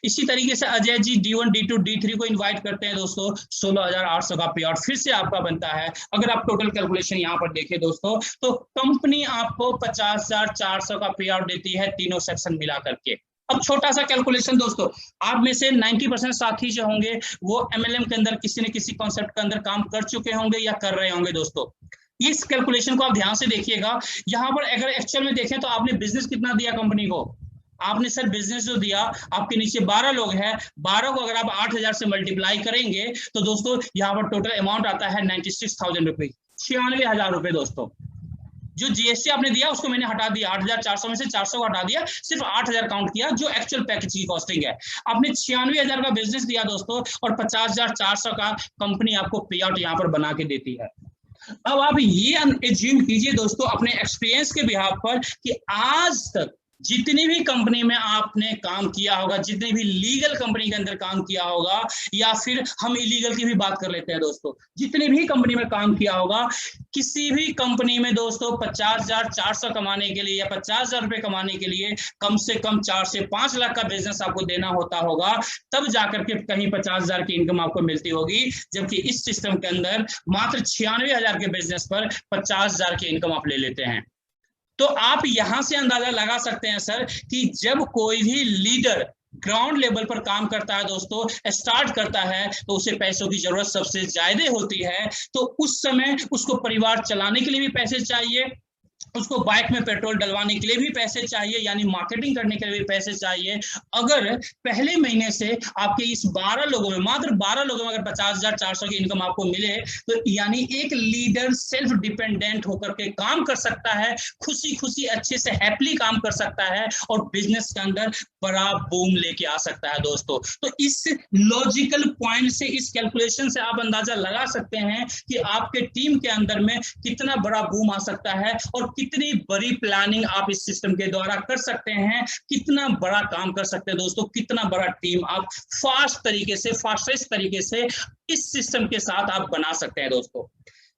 इसी तरीके से Ajay ji D1 D2 D3 को इन्वाइट करते हैं दोस्तों, 16,800 का पे आउट फिर से आपका बनता है। अगर आप टोटल कैलकुलेशन यहाँ पर देखें दोस्तों, तो कंपनी आपको 50,400 का पे आउट देती है तीनों सेक्शन मिला करके। अब छोटा सा कैलकुलेशन दोस्तों, आप में से 90% साथी जो होंगे वो MLM के अंदर किसी न किसी कॉन्सेप्ट के अंदर काम कर चुके होंगे या कर रहे होंगे दोस्तों। इस कैलकुलेशन को आप ध्यान से देखिएगा। यहाँ पर अगर एक्चुअल में देखें तो आपने बिजनेस कितना दिया कंपनी को, आपने सर बिजनेस जो दिया, आपके नीचे 12 लोग हैं, 12 को अगर आप 8,000 से मल्टीप्लाई करेंगे तो दोस्तों यहाँ पर टोटल अमाउंट आता है 96,000 रुपए, 96,000 रुपए दोस्तों। जो GST आपने दिया उसको मैंने हटा दिया, 8,400 में से 400 को हटा दिया, सिर्फ 8,000 काउंट किया जो एक्चुअल पैकेज की कॉस्टिंग है। आपने 96,000 का बिजनेस दिया दोस्तों और 50,400 का कंपनी आपको पे आउट यहाँ पर बना के देती है। अब आप ये एज्यूम कीजिए दोस्तों अपने एक्सपीरियंस के बिहाफ पर कि आज तक जितनी भी कंपनी में आपने काम किया होगा, जितनी भी लीगल कंपनी के अंदर काम किया होगा, या फिर हम इलीगल की भी बात कर लेते हैं दोस्तों, जितनी भी कंपनी में काम किया होगा, किसी भी कंपनी में दोस्तों 50,400 कमाने के लिए या 50,000 रुपए कमाने के लिए कम से कम 4 से 5 लाख का बिजनेस आपको देना होता होगा, तब जाकर के कहीं 50,000 की इनकम आपको मिलती होगी। जबकि इस सिस्टम के अंदर मात्र 96,000 के बिजनेस पर 50,000 की इनकम आप ले लेते हैं। तो आप यहां से अंदाजा लगा सकते हैं सर कि जब कोई भी लीडर ग्राउंड लेवल पर काम करता है दोस्तों, स्टार्ट करता है, तो उसे पैसों की जरूरत सबसे ज्यादा होती है। तो उस समय उसको परिवार चलाने के लिए भी पैसे चाहिए, उसको बाइक में पेट्रोल डलवाने के लिए भी पैसे चाहिए, यानी मार्केटिंग करने के लिए भी पैसे चाहिए। अगर पहले महीने से आपके इस 12 लोगों में, मात्र 12 लोगों में अगर 50,400 की इनकम आपको मिले, तो यानी एक लीडर सेल्फ डिपेंडेंट होकर के काम कर सकता है, खुशी खुशी अच्छे से हैप्पीली काम कर सकता है और बिजनेस के अंदर बड़ा बूम लेके आ सकता है दोस्तों। तो इस लॉजिकल पॉइंट से, इस कैलकुलेशन से आप अंदाजा लगा सकते हैं कि आपके टीम के अंदर में कितना बड़ा बूम आ सकता है और कितनी बड़ी प्लानिंग आप इस सिस्टम के द्वारा कर सकते हैं, कितना बड़ा काम कर सकते हैं दोस्तों, कितना बड़ा टीम आप फास्टेस्ट तरीके से इस सिस्टम के साथ आप बना सकते हैं दोस्तों।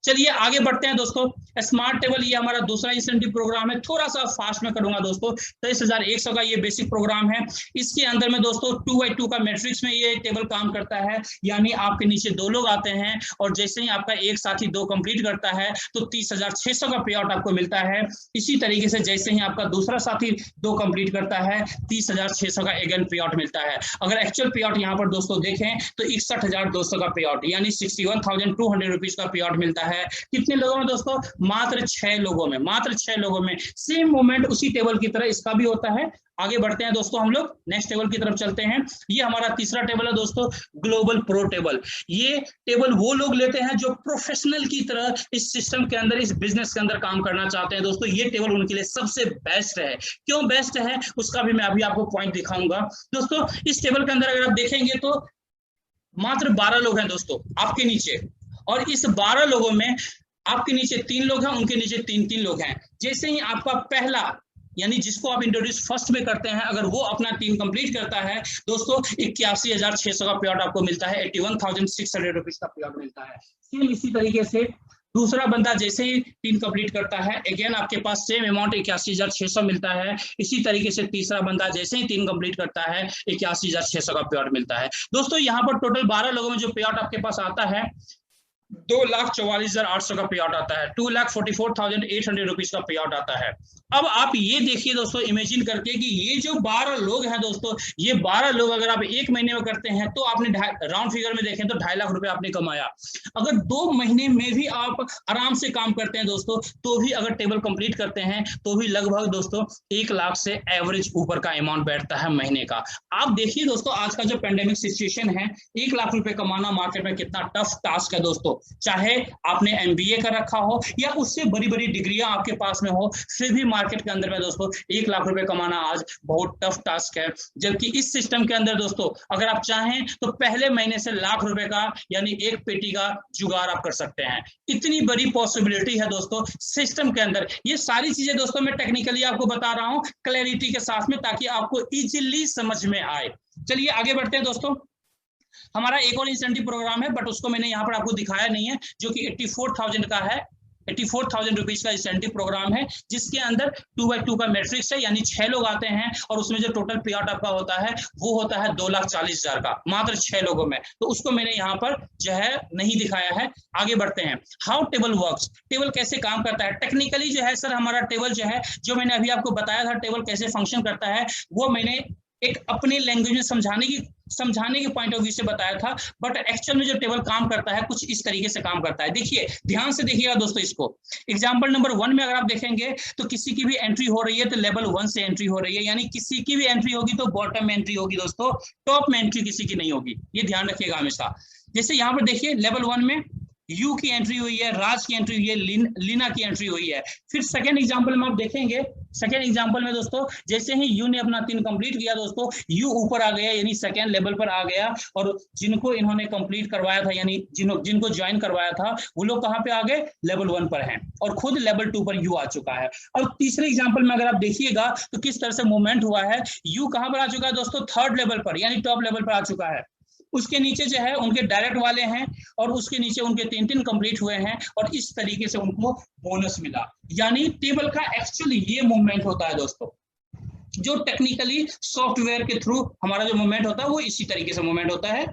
चलिए आगे बढ़ते हैं दोस्तों। स्मार्ट टेबल ये हमारा दूसरा इंसेंटिव प्रोग्राम है, थोड़ा सा फास्ट में करूंगा दोस्तों। 23,100 का ये बेसिक प्रोग्राम है। इसके अंदर में दोस्तों 2x2 का मैट्रिक्स में ये टेबल काम करता है, यानी आपके नीचे 2 लोग आते हैं और जैसे ही आपका एक साथी 2 कंप्लीट करता है तो 30,600 का पे आउट आपको मिलता है। इसी तरीके से जैसे ही आपका दूसरा साथी 2 कंप्लीट करता है 30,600 का अगेन पे आउट मिलता है। अगर एक्चुअल पे आउट यहाँ पर दोस्तों देखें तो 61,200 का पे आउट, यानी 61,200 रुपीज का पे आउट मिलता है। कितने लोगों में दोस्तों? मात्र 6 लोगों में, मात्र 6 लोगों में। सेम मूवमेंट उसी टेबल की तरह इसका भी होता है। आगे बढ़ते हैं दोस्तों, हम लोग नेक्स्ट टेबल की तरफ चलते हैं। ये हमारा तीसरा टेबल है दोस्तों, ग्लोबल प्रो टेबल। ये टेबल वो लोग लेते हैं जो प्रोफेशनल की तरह इस सिस्टम के अंदर, इस बिजनेस के अंदर काम करना चाहते हैं दोस्तों। ये टेबल उनके लिए सबसे बेस्ट है। क्यों बेस्ट है उसका भी मैं अभी आपको पॉइंट दिखाऊंगा दोस्तों। इस टेबल के अंदर अगर आप देखेंगे तो मात्र 12 लोग हैं दोस्तों आपके नीचे, और इस 12 लोगों में आपके नीचे 3 लोग हैं, उनके नीचे 3 लोग हैं। जैसे ही आपका पहला, यानी जिसको आप इंट्रोड्यूस फर्स्ट में करते हैं, अगर वो अपना टीम कंप्लीट करता है दोस्तों 81,600 का पे आउट आपको मिलता है, 81,600 रुपीज का पे आउट मिलता है। सेम इसी तरीके से दूसरा बंदा जैसे ही टीम कंप्लीट करता है, अगेन आपके पास सेम अमाउंट 81,600 मिलता है। इसी तरीके से तीसरा बंदा जैसे ही टीम कंप्लीट करता है 81,600 का पे आउट मिलता है। दोस्तों यहाँ पर टोटल 12 लोगों में जो पे आउट आपके पास आता है 2,44,800 का पे आउट आता है, 2,44,800 रुपीज का पे आउट आता है। अब आप ये देखिए दोस्तों, इमेजिन करके कि ये जो 12 लोग हैं दोस्तों, ये 12 लोग अगर आप 1 महीने में करते हैं तो आपने राउंड फिगर में देखें तो 2.5 लाख रुपए आपने कमाया। अगर 2 महीने में भी आप आराम से काम करते हैं दोस्तों, तो भी अगर टेबल कंप्लीट करते हैं तो भी लगभग दोस्तों 1 लाख से एवरेज ऊपर का अमाउंट बैठता है महीने का। आप देखिए दोस्तों, आज का जो पेंडेमिक सिचुएशन है, 1 लाख रुपए कमाना मार्केट में कितना टफ टास्क है दोस्तों। चाहे आपने MBA कर रखा हो या उससे बड़ी बड़ी डिग्रियां आपके पास में हो, फिर भी मार्केट के अंदर में दोस्तों 1 लाख रुपए कमाना आज बहुत टफ टास्क है। जबकि इस सिस्टम के अंदर दोस्तों अगर आप चाहें तो पहले महीने से लाख रुपए का यानी एक पेटी का जुगाड़ आप कर सकते हैं। इतनी बड़ी पॉसिबिलिटी है दोस्तों सिस्टम के अंदर। ये सारी चीजें दोस्तों मैं टेक्निकली आपको बता रहा हूं क्लैरिटी के साथ में, ताकि आपको इजीली समझ में आए। चलिए आगे बढ़ते हैं दोस्तों। हमारा एक और इंसेंटिव प्रोग्राम है, बट उसको मैंने यहाँ पर आपको दिखाया नहीं है, जो कि 84,000 का है। 84,000 रुपीज का इंसेंटिव प्रोग्राम है, जिसके अंदर 2x2 का मैट्रिक्स है, यानी 6 लोग आते हैं और उसमें जो टोटल पे आउट आपका होता है वो होता है 2,40,000 का, मात्र 6 लोगों में। तो उसको मैंने यहाँ पर जो है नहीं दिखाया है। आगे बढ़ते हैं। हाउ टेबल वर्क्स, टेबल कैसे काम करता है टेक्निकली जो है सर। हमारा टेबल जो है, जो मैंने अभी आपको बताया था टेबल कैसे फंक्शन करता है, वो मैंने एक अपने लैंग्वेज में समझाने के पॉइंट ऑफ व्यू से बताया था, बट एक्चुअल में जो टेबल काम करता है कुछ इस तरीके से काम करता है। देखिए ध्यान से देखिएगा दोस्तों इसको। एग्जांपल नंबर 1 में अगर आप देखेंगे तो किसी की भी एंट्री हो रही है तो लेवल 1 से एंट्री हो रही है, यानी किसी की भी एंट्री होगी तो बॉटम में एंट्री होगी दोस्तों, टॉप में एंट्री किसी की नहीं होगी। ये ध्यान रखिएगा हमेशा। जैसे यहाँ पर देखिए लेवल 1 में यू की एंट्री हुई है, राज की एंट्री हुई है, लीना की एंट्री हुई है। फिर सेकेंड एग्जांपल में आप देखेंगे, सेकेंड एग्जांपल में दोस्तों जैसे ही यू ने अपना 3 कंप्लीट किया दोस्तों, यू ऊपर आ गया यानी सेकेंड लेवल पर आ गया, और जिनको इन्होंने कंप्लीट करवाया था यानी जिनको ज्वाइन करवाया था वो लोग कहाँ पे आ गए, लेवल 1 पर हैं, और खुद लेवल 2 पर यू आ चुका है। और तीसरे एग्जाम्पल में अगर आप देखिएगा तो किस तरह से मूवमेंट हुआ है, यू कहाँ पर आ चुका है दोस्तों, 3rd लेवल पर यानी टॉप लेवल पर आ चुका है। उसके नीचे जो है उनके डायरेक्ट वाले हैं, और उसके नीचे उनके 3 कंप्लीट हुए हैं, और इस तरीके से उनको बोनस मिला। यानी टेबल का एक्चुअली ये मूवमेंट होता है दोस्तों, जो टेक्निकली सॉफ्टवेयर के थ्रू हमारा जो मूवमेंट होता है वो इसी तरीके से मूवमेंट होता है।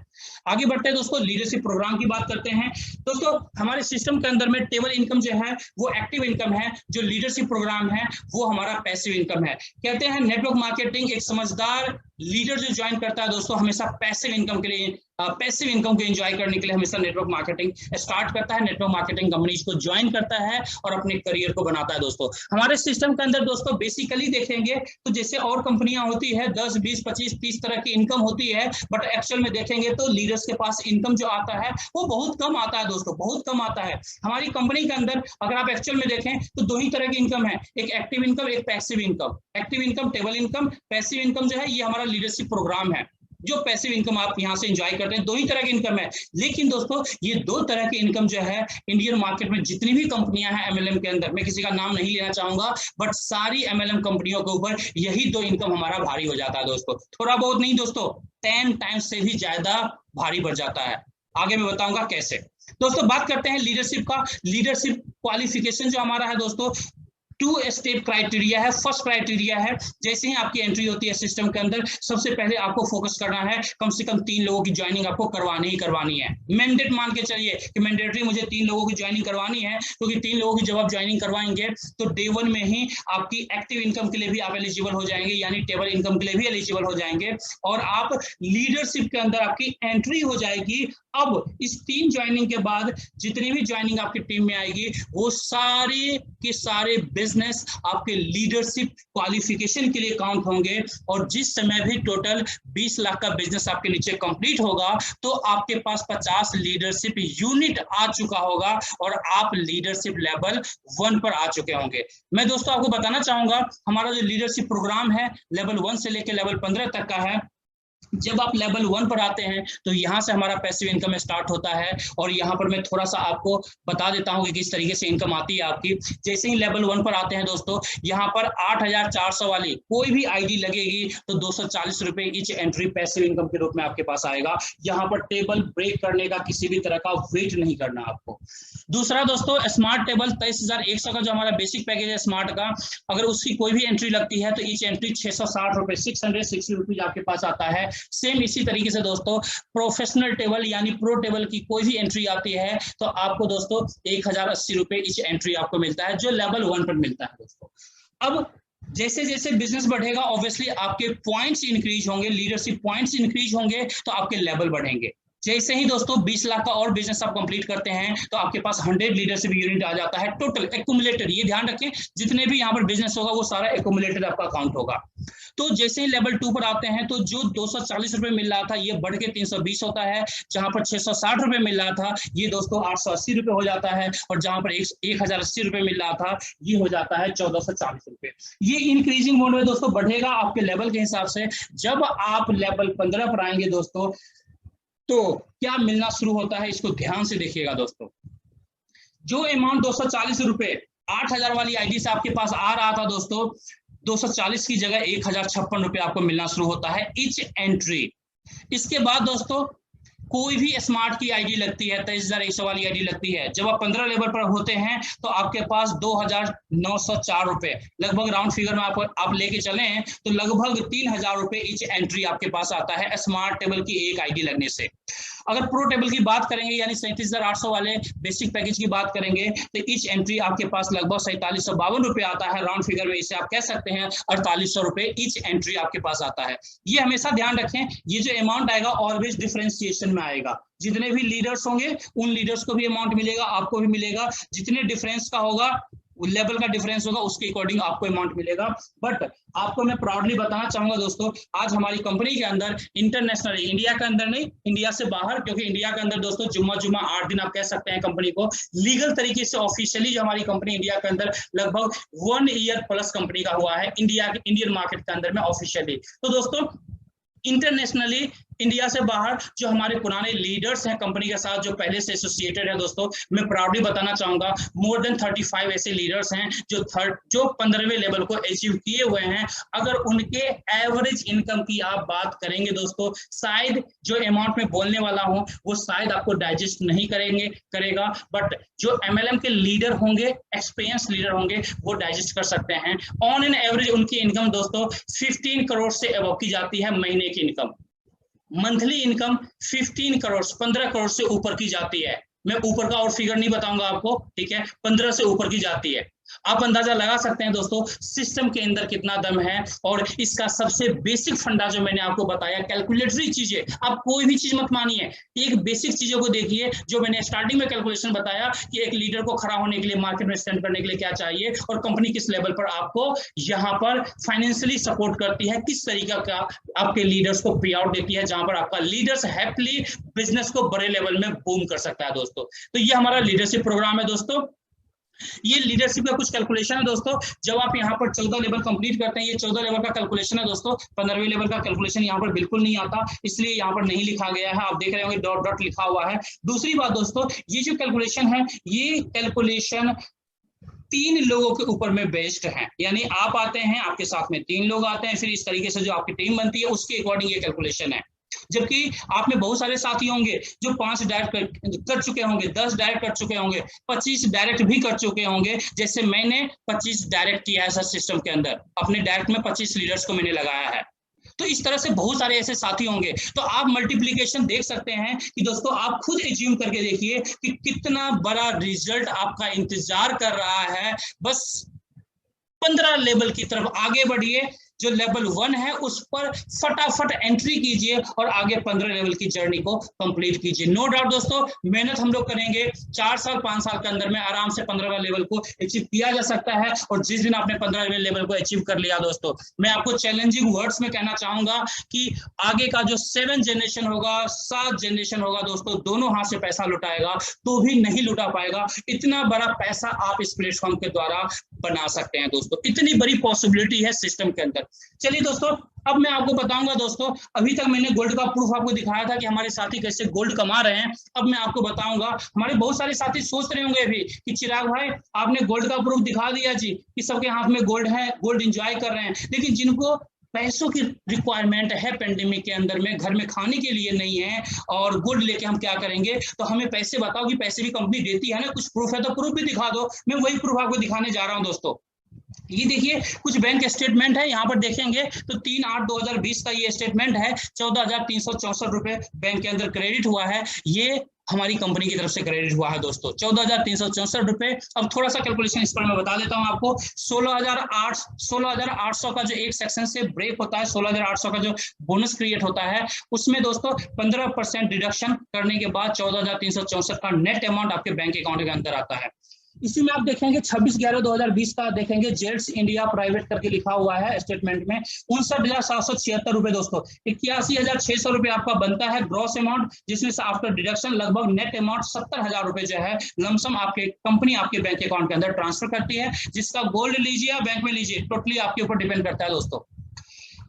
आगे बढ़ते हैं दोस्तों, लीडरशिप प्रोग्राम की बात करते हैं। दोस्तों हमारे सिस्टम के अंदर में टेबल इनकम जो है वो एक्टिव इनकम है, जो लीडरशिप प्रोग्राम है वो हमारा पैसिव इनकम है। कहते हैं नेटवर्क मार्केटिंग एक समझदार लीडर जो ज्वाइन करता है दोस्तों हमेशा पैसिव इनकम के लिए, पैसिव इनकम को एंजॉय करने के लिए हमेशा नेटवर्क मार्केटिंग स्टार्ट करता है, नेटवर्क मार्केटिंग कंपनीज को ज्वाइन करता है और अपने करियर को बनाता है। दोस्तों हमारे सिस्टम के अंदर दोस्तों बेसिकली देखेंगे तो जैसे और कंपनियां होती है 10, 20, 25, 30 तरह की इनकम होती है, बट एक्चुअल में देखेंगे तो लीडर्स के पास इनकम जो आता है वो बहुत कम आता है दोस्तों, बहुत कम आता है। हमारी कंपनी के अंदर अगर आप एक्चुअल में देखें तो 2 ही तरह की इनकम है, एक एक्टिव इनकम, एक passive income. Active income table income, passive income जो है ये हमारा लीडरशिप प्रोग्राम है, जो पैसिव इनकम आप यहां से एंजॉय करते हैं। 2 ही तरह की इनकम है, लेकिन दोस्तों ये 2 तरह की इनकम जो है इंडियन मार्केट में जितनी भी कंपनियां हैं एमएलएम के अंदर, मैं किसी का नाम नहीं लेना चाहूंगा, बट सारी एमएलएम कंपनियों के ऊपर यही 2 इनकम हमारा भारी हो जाता है दोस्तों। थोड़ा बहुत नहीं दोस्तों, 10 टाइम्स से भी ज्यादा भारी बढ़ जाता है। आगे मैं बताऊंगा कैसे। दोस्तों बात करते हैं लीडरशिप का। लीडरशिप क्वालिफिकेशन जो हमारा है दोस्तों 2 स्टेप क्राइटेरिया है। फर्स्ट क्राइटेरिया है जैसे ही आपकी एंट्री होती है सिस्टम के अंदर, सबसे पहले आपको फोकस करना है कम से कम 3 लोगों की ज्वाइनिंग आपको करवानी ही करवानी है। मैंडेट मान के चलिए कि मैंडेटरी मुझे 3 लोगों की ज्वाइनिंग करवानी है, क्योंकि 3 लोगों की जब आप ज्वाइनिंग करवाएंगे तो डे 1 में ही आपकी एक्टिव इनकम के लिए भी आप एलिजिबल हो जाएंगे, यानी टेबल इनकम के लिए भी एलिजिबल हो जाएंगे, और आप लीडरशिप के अंदर आपकी एंट्री हो जाएगी। अब इस 3 ज्वाइनिंग के बाद जितनी भी ज्वाइनिंग आपकी टीम में आएगी वो सारे के सारे बिजनेस आपके लीडरशिप क्वालिफिकेशन के लिए काउंट होंगे, और जिस समय भी टोटल 20 लाख का बिजनेस आपके नीचे कंप्लीट होगा तो आपके पास 50 लीडरशिप यूनिट आ चुका होगा और आप लीडरशिप लेवल 1 पर आ चुके होंगे। मैं दोस्तों आपको बताना चाहूंगा हमारा जो लीडरशिप प्रोग्राम है लेवल 1 से लेकर लेवल 15 तक का है। जब आप लेवल 1 पर आते हैं तो यहाँ से हमारा पैसिव इनकम स्टार्ट होता है, और यहाँ पर मैं थोड़ा सा आपको बता देता हूँ कि किस तरीके से इनकम आती है आपकी। जैसे ही लेवल 1 पर आते हैं दोस्तों, यहाँ पर 8,400 वाली कोई भी आईडी लगेगी तो 240 रुपए ईच एंट्री पैसिव इनकम के रूप में आपके पास आएगा। यहाँ पर टेबल ब्रेक करने का किसी भी तरह का वेट नहीं करना आपको। दूसरा दोस्तों स्मार्ट टेबल 23,100 का जो हमारा बेसिक पैकेज है स्मार्ट का, अगर उसकी कोई भी एंट्री लगती है तो ईच एंट्री 660 रुपए 660 रुपीज आपके पास आता है। सेम इसी तरीके से दोस्तों प्रोफेशनल टेबल यानी प्रो टेबल की कोई भी एंट्री आती है तो आपको दोस्तों 1,080 रुपए ईच एंट्री आपको मिलता है, जो लेवल 1 पर मिलता है दोस्तों। अब जैसे जैसे बिजनेस बढ़ेगा ऑब्वियसली आपके पॉइंट्स इंक्रीज होंगे, लीडरशिप पॉइंट्स इंक्रीज होंगे तो आपके लेवल बढ़ेंगे। जैसे ही दोस्तों 20 लाख का और बिजनेस आप कंप्लीट करते हैं तो आपके पास 100 लीडरशिप यूनिट आ जाता है टोटल एक्यूमुलेटेड। ये ध्यान रखें जितने भी यहाँ पर बिजनेस होगा वो सारा एक्यूमुलेटेड आपका काउंट होगा। तो जैसे ही लेवल 2 पर आते हैं तो जो 240 रुपए मिल रहा था ये बढ़ के 320 होता है, जहां पर 660 रुपए मिल रहा था ये दोस्तों 880 रुपए हो जाता है, और जहां पर 1080 रुपए मिल रहा था ये हो जाता है 1440 रुपए। ये इंक्रीजिंग मोड में दोस्तों बढ़ेगा आपके लेवल के हिसाब से। जब आप लेवल 15 पर आएंगे दोस्तों तो क्या मिलना शुरू होता है, इसको ध्यान से देखिएगा दोस्तों। जो अमाउंट 240 रुपए 8000 वाली आईडी से आपके पास आ रहा था दोस्तों, 240 की जगह 1056 रुपए आपको मिलना शुरू होता है ईच एंट्री। इसके बाद दोस्तों कोई भी स्मार्ट की आईडी लगती है, 23100 वाली आईडी लगती है, जब आप 15 लेवल पर होते हैं तो आपके पास 2904 रुपए, लगभग राउंड फिगर में आप लेके चले हैं तो लगभग 3000 रुपए ईच एंट्री आपके पास आता है स्मार्ट टेबल की एक आईडी लगने से। अगर प्रो टेबल की बात करेंगे यानी 37800 वाले बेसिक पैकेज की बात करेंगे तो ईच एंट्री आपके पास लगभग 4752 रुपए आता है, राउंड फिगर में इसे आप कह सकते हैं 4800 रुपए ईच एंट्री आपके पास आता है। ये हमेशा ध्यान रखें, ये जो अमाउंट आएगा ऑलवेज डिफरेंशिएशन में आएगा। जितने भी लीडर्स होंगे उन लीडर्स को भी अमाउंट मिलेगा, आपको भी मिलेगा, जितने डिफरेंस का होगा लेवल का डिफरेंस होगा उसके अकॉर्डिंग आपको अमाउंट मिलेगा। बट आपको मैं प्राउडली बताना चाहूंगा दोस्तों, आज हमारी कंपनी के अंदर इंटरनेशनली, इंडिया के अंदर नहीं, इंडिया से बाहर, क्योंकि इंडिया के अंदर दोस्तों जुम्मा 8 दिन आप कह सकते हैं कंपनी को लीगल तरीके से ऑफिशियली जो हमारी कंपनी इंडिया के अंदर लगभग 1 ईयर प्लस कंपनी का हुआ है इंडियन मार्केट के अंदर में ऑफिशियली। तो दोस्तों इंटरनेशनली इंडिया से बाहर जो हमारे पुराने लीडर्स हैं कंपनी के साथ जो पहले से एसोसिएटेड है दोस्तों, मैं प्राउडली बताना चाहूंगा मोर देन 35 ऐसे लीडर्स हैं जो 15वें लेवल को अचीव किए हुए हैं। अगर उनके एवरेज इनकम की आप बात करेंगे दोस्तों, शायद जो अमाउंट में बोलने वाला हूं वो शायद आपको डाइजेस्ट नहीं करेगा, बट जो MLM के लीडर होंगे, एक्सपीरियंस लीडर होंगे, वो डाइजेस्ट कर सकते हैं। ऑन एन एवरेज उनकी इनकम दोस्तों 15 करोड़ से अबव की जाती है महीने की income. Monthly income 15 crore 15 crore से ऊपर की जाती है। मैं ऊपर का और फिगर नहीं बताऊंगा आपको, ठीक है, 15 से ऊपर की जाती है। आप अंदाजा लगा सकते हैं दोस्तों सिस्टम के अंदर कितना दम है। और इसका सबसे बेसिक फंडा जो मैंने आपको बताया, कैलकुलेटरी चीजें, आप कोई भी चीज मत मानिए, एक बेसिक चीजों को देखिए जो मैंने स्टार्टिंग में कैलकुलेशन बताया कि एक लीडर को खड़ा होने के लिए, मार्केट में स्टैंड करने के लिए क्या चाहिए, और कंपनी किस लेवल पर आपको यहाँ पर फाइनेंशियली सपोर्ट करती है, किस तरीका का आपके लीडर्स को पे आउट देती है, जहां पर आपका लीडर्स हैप्पीली बिजनेस को बड़े लेवल में बूम कर सकता है दोस्तों। तो ये हमारा लीडरशिप प्रोग्राम है दोस्तों। ये लीडरशिप का कुछ कैलकुलेशन है दोस्तों। जब आप यहाँ पर 14 लेवल कंप्लीट करते हैं, ये 14 लेवल का कैलकुलेशन है दोस्तों। 15वें लेवल का कैलकुलेशन यहाँ पर बिल्कुल नहीं आता, इसलिए यहाँ पर नहीं लिखा गया है। आप देख रहे होंगे डॉट डॉट लिखा हुआ है। दूसरी बात दोस्तों, ये जो कैलकुलेशन है, ये कैलकुलेशन 3 लोगों के ऊपर में बेस्ड है। यानी आप आते हैं, आपके साथ में 3 लोग आते हैं, फिर इस तरीके से जो आपकी टीम बनती है उसके अकॉर्डिंग ये कैलकुलेशन है। जबकि आप में बहुत सारे साथी होंगे जो 5 डायरेक्ट कर चुके होंगे, 10 डायरेक्ट कर चुके होंगे, 25 डायरेक्ट भी कर चुके होंगे। जैसे मैंने 25 डायरेक्ट किया है सर सिस्टम के अंदर, अपने डायरेक्ट में 25 लीडर्स को मैंने लगाया है। तो इस तरह से बहुत सारे ऐसे साथी होंगे। तो आप मल्टीप्लिकेशन देख सकते हैं कि दोस्तों आप खुद एज्यूम करके देखिए कि कितना बड़ा रिजल्ट आपका इंतजार कर रहा है। बस 15 लेवल की तरफ आगे बढ़िए, जो लेवल 1 है उस पर फटाफट एंट्री कीजिए और आगे 15 लेवल की जर्नी को कंप्लीट कीजिए। नो डाउट दोस्तों, मेहनत हम लोग करेंगे, 4 साल 5 साल के अंदर में आराम से 15वें लेवल को अचीव किया जा सकता है। और जिस दिन आपने 15वें लेवल को अचीव कर लिया दोस्तों, मैं आपको चैलेंजिंग वर्ड्स में कहना चाहूंगा कि आगे का जो 7 जनरेशन होगा, 7 जनरेशन होगा दोस्तों, दोनों हाथ से पैसा लुटाएगा तो भी नहीं लुटा पाएगा। इतना बड़ा पैसा आप इस प्लेटफॉर्म के द्वारा बना सकते हैं दोस्तों, इतनी बड़ी पॉसिबिलिटी है सिस्टम के अंदर। चलिए दोस्तों, अब मैं आपको बताऊंगा दोस्तों, अभी तक मैंने गोल्ड का प्रूफ आपको दिखाया था कि हमारे साथी कैसे गोल्ड कमा रहे हैं। अब मैं आपको बताऊंगा, हमारे बहुत सारे साथी सोच रहे होंगे अभी कि चिराग भाई आपने गोल्ड का प्रूफ दिखा दिया जी कि सबके हाथ में गोल्ड है, गोल्ड एंजॉय कर रहे हैं, लेकिन जिनको पैसों की रिक्वायरमेंट है पेंडेमिक के अंदर में, घर में खाने के लिए नहीं है, और गोल्ड लेके हम क्या करेंगे, तो हमें पैसे बताओ कि पैसे भी कंपनी देती है ना, कुछ प्रूफ है तो प्रूफ भी दिखा दो। मैं वही प्रूफ आपको दिखाने जा रहा हूं दोस्तों। ये देखिए कुछ बैंक स्टेटमेंट है, यहाँ पर देखेंगे तो 3/8/2020 का ये स्टेटमेंट है। 14,364 रुपए बैंक के अंदर क्रेडिट हुआ है। ये हमारी कंपनी की तरफ से क्रेडिट हुआ है दोस्तों, 14,364 रुपए। अब थोड़ा सा कैलकुलेशन इस पर मैं बता देता हूं आपको। 16,800 का जो एक सेक्शन से ब्रेक होता है, 16,800 का जो बोनस क्रिएट होता है, उसमें दोस्तों 15% डिडक्शन करने के बाद 14,364 का नेट अमाउंट आपके बैंक अकाउंट के अंदर आता है। इसी में आप देखेंगे 26/11/2020 का देखेंगे जेट्स इंडिया प्राइवेट करके लिखा हुआ है स्टेटमेंट में 59,776 रुपए दोस्तों, 81,600 रुपए आपका बनता है ग्रॉस अमाउंट, जिसमें से आफ्टर डिडक्शन लगभग नेट अमाउंट 70,000 रुपए जो है लमसम आपके कंपनी आपके बैंक अकाउंट के अंदर ट्रांसफर करती है, जिसका गोल्ड लीजिए या बैंक में लीजिए टोटली आपके ऊपर डिपेंड करता है दोस्तों।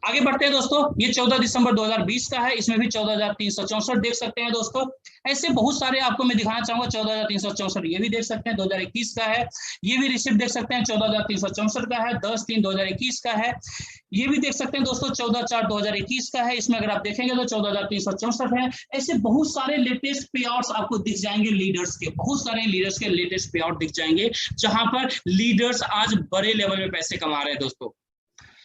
आगे बढ़ते हैं दोस्तों, ये 14 दिसंबर 2020 का है, इसमें भी 14,364 देख सकते हैं दोस्तों। ऐसे बहुत सारे आपको मैं दिखाना चाहूंगा, 14,364 ये भी देख सकते हैं 2021 का है, ये भी रिसिप्ट देख सकते हैं 14,364 का है, 10/3/2021 का है, ये भी देख सकते हैं दोस्तों 14/4/2021 का है, इसमें अगर आप देखेंगे तो 14,364 है। ऐसे बहुत सारे लेटेस्ट पे आउट्स आपको दिख जाएंगे लीडर्स के, बहुत सारे लीडर्स के लेटेस्ट पे आउट दिख जाएंगे, जहां पर लीडर्स आज बड़े लेवल में पैसे कमा रहे हैं दोस्तों।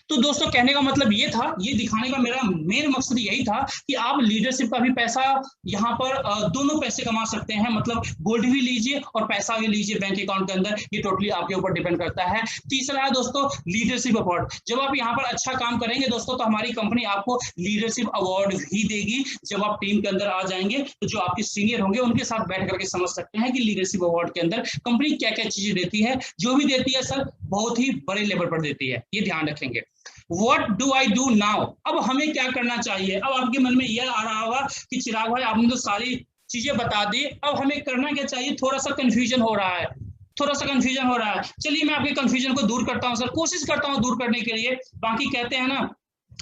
तो दोस्तों कहने का मतलब ये था, ये दिखाने का मेरा मेन मकसद यही था कि आप लीडरशिप का भी पैसा यहाँ पर दोनों पैसे कमा सकते हैं, मतलब गोल्ड भी लीजिए और पैसा भी लीजिए बैंक अकाउंट के अंदर, ये टोटली आपके ऊपर डिपेंड करता है। तीसरा है दोस्तों लीडरशिप अवार्ड, जब आप यहाँ पर अच्छा काम करेंगे दोस्तों तो हमारी कंपनी आपको लीडरशिप अवार्ड भी देगी। जब आप टीम के अंदर आ जाएंगे तो जो आपके सीनियर होंगे उनके साथ बैठ करके समझ सकते हैं कि लीडरशिप अवार्ड के अंदर कंपनी क्या क्या चीजें देती है, जो भी देती है सर बहुत ही बड़े लेवल पर देती है, ये ध्यान रखेंगे। What do I do now? अब हमें क्या करना चाहिए? अब आपके मन में यह आ रहा होगा कि चिराग भाई आपने तो सारी चीजें बता दी, अब हमें करना क्या चाहिए? थोड़ा सा कंफ्यूजन हो रहा है, थोड़ा सा कंफ्यूजन हो रहा है। चलिए मैं आपके कंफ्यूजन को दूर करता हूं सर, कोशिश करता हूं दूर करने के लिए। बाकी कहते हैं ना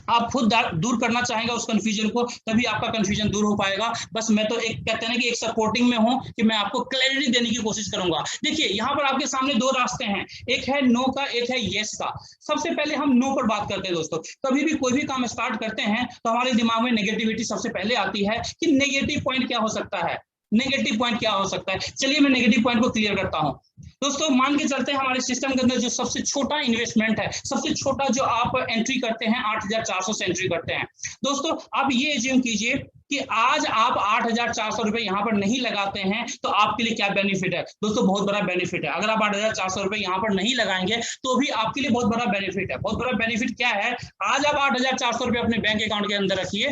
आप खुद दूर करना चाहेंगे उस कंफ्यूजन को, तभी आपका कंफ्यूजन दूर हो पाएगा। बस मैं तो एक कहते हैं कि एक सपोर्टिंग में हूं कि मैं आपको क्लैरिटी देने की कोशिश करूंगा। देखिए यहाँ पर आपके सामने दो रास्ते हैं, एक है नो का, एक है यस का। सबसे पहले हम नो पर बात करते हैं दोस्तों। कभी भी कोई भी काम स्टार्ट करते हैं तो हमारे दिमाग में नेगेटिविटी सबसे पहले आती है कि नेगेटिव पॉइंट क्या हो सकता है, नेगेटिव पॉइंट क्या हो सकता है। चलिए मैं नेगेटिव पॉइंट को क्लियर करता हूं दोस्तों। मान के चलते हैं हमारे सिस्टम के अंदर जो सबसे छोटा इन्वेस्टमेंट है, सबसे छोटा जो आप एंट्री करते हैं 8,400 से एंट्री करते हैं दोस्तों। आप ये एज्यूम कीजिए कि आज आप 8,400 रुपए यहाँ पर नहीं लगाते हैं तो आपके लिए क्या बेनिफिट है दोस्तों? बहुत बड़ा बेनिफिट है। अगर आप 8,400 रुपए यहाँ पर नहीं लगाएंगे तो भी आपके लिए बहुत बड़ा बेनिफिट है। बहुत बड़ा बेनिफिट क्या है? आज आप 8,400 रुपए अपने बैंक अकाउंट के अंदर रखिए,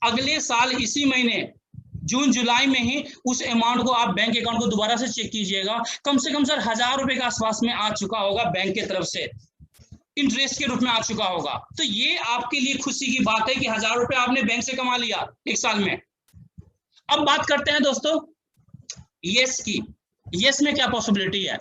अगले साल इसी महीने जून जुलाई में ही उस अमाउंट को आप बैंक अकाउंट को दोबारा से चेक कीजिएगा, कम से कम सर 1,000 रुपए के आसपास में आ चुका होगा, बैंक की तरफ से इंटरेस्ट के रूप में आ चुका होगा। तो ये आपके लिए खुशी की बात है कि 1,000 रुपए आपने बैंक से कमा लिया एक साल में। अब बात करते हैं दोस्तों यस की। यस में क्या पॉसिबिलिटी है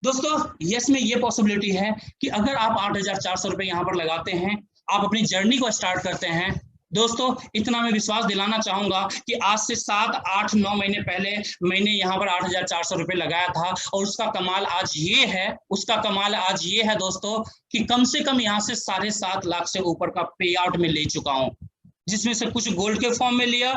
दोस्तों? यस में ये पॉसिबिलिटी है कि अगर आप 8,400 रुपए यहाँ पर लगाते हैं, आप अपनी जर्नी को स्टार्ट करते हैं दोस्तों, इतना मैं विश्वास दिलाना चाहूंगा कि आज से 7, 8, 9 महीने पहले मैंने यहाँ पर 8,400 रुपए लगाया था और उसका कमाल आज ये है, उसका कमाल आज ये है दोस्तों कि कम से कम यहाँ से 7.5 लाख से ऊपर का पे आउट में ले चुका हूँ, जिसमें से कुछ गोल्ड के फॉर्म में लिया,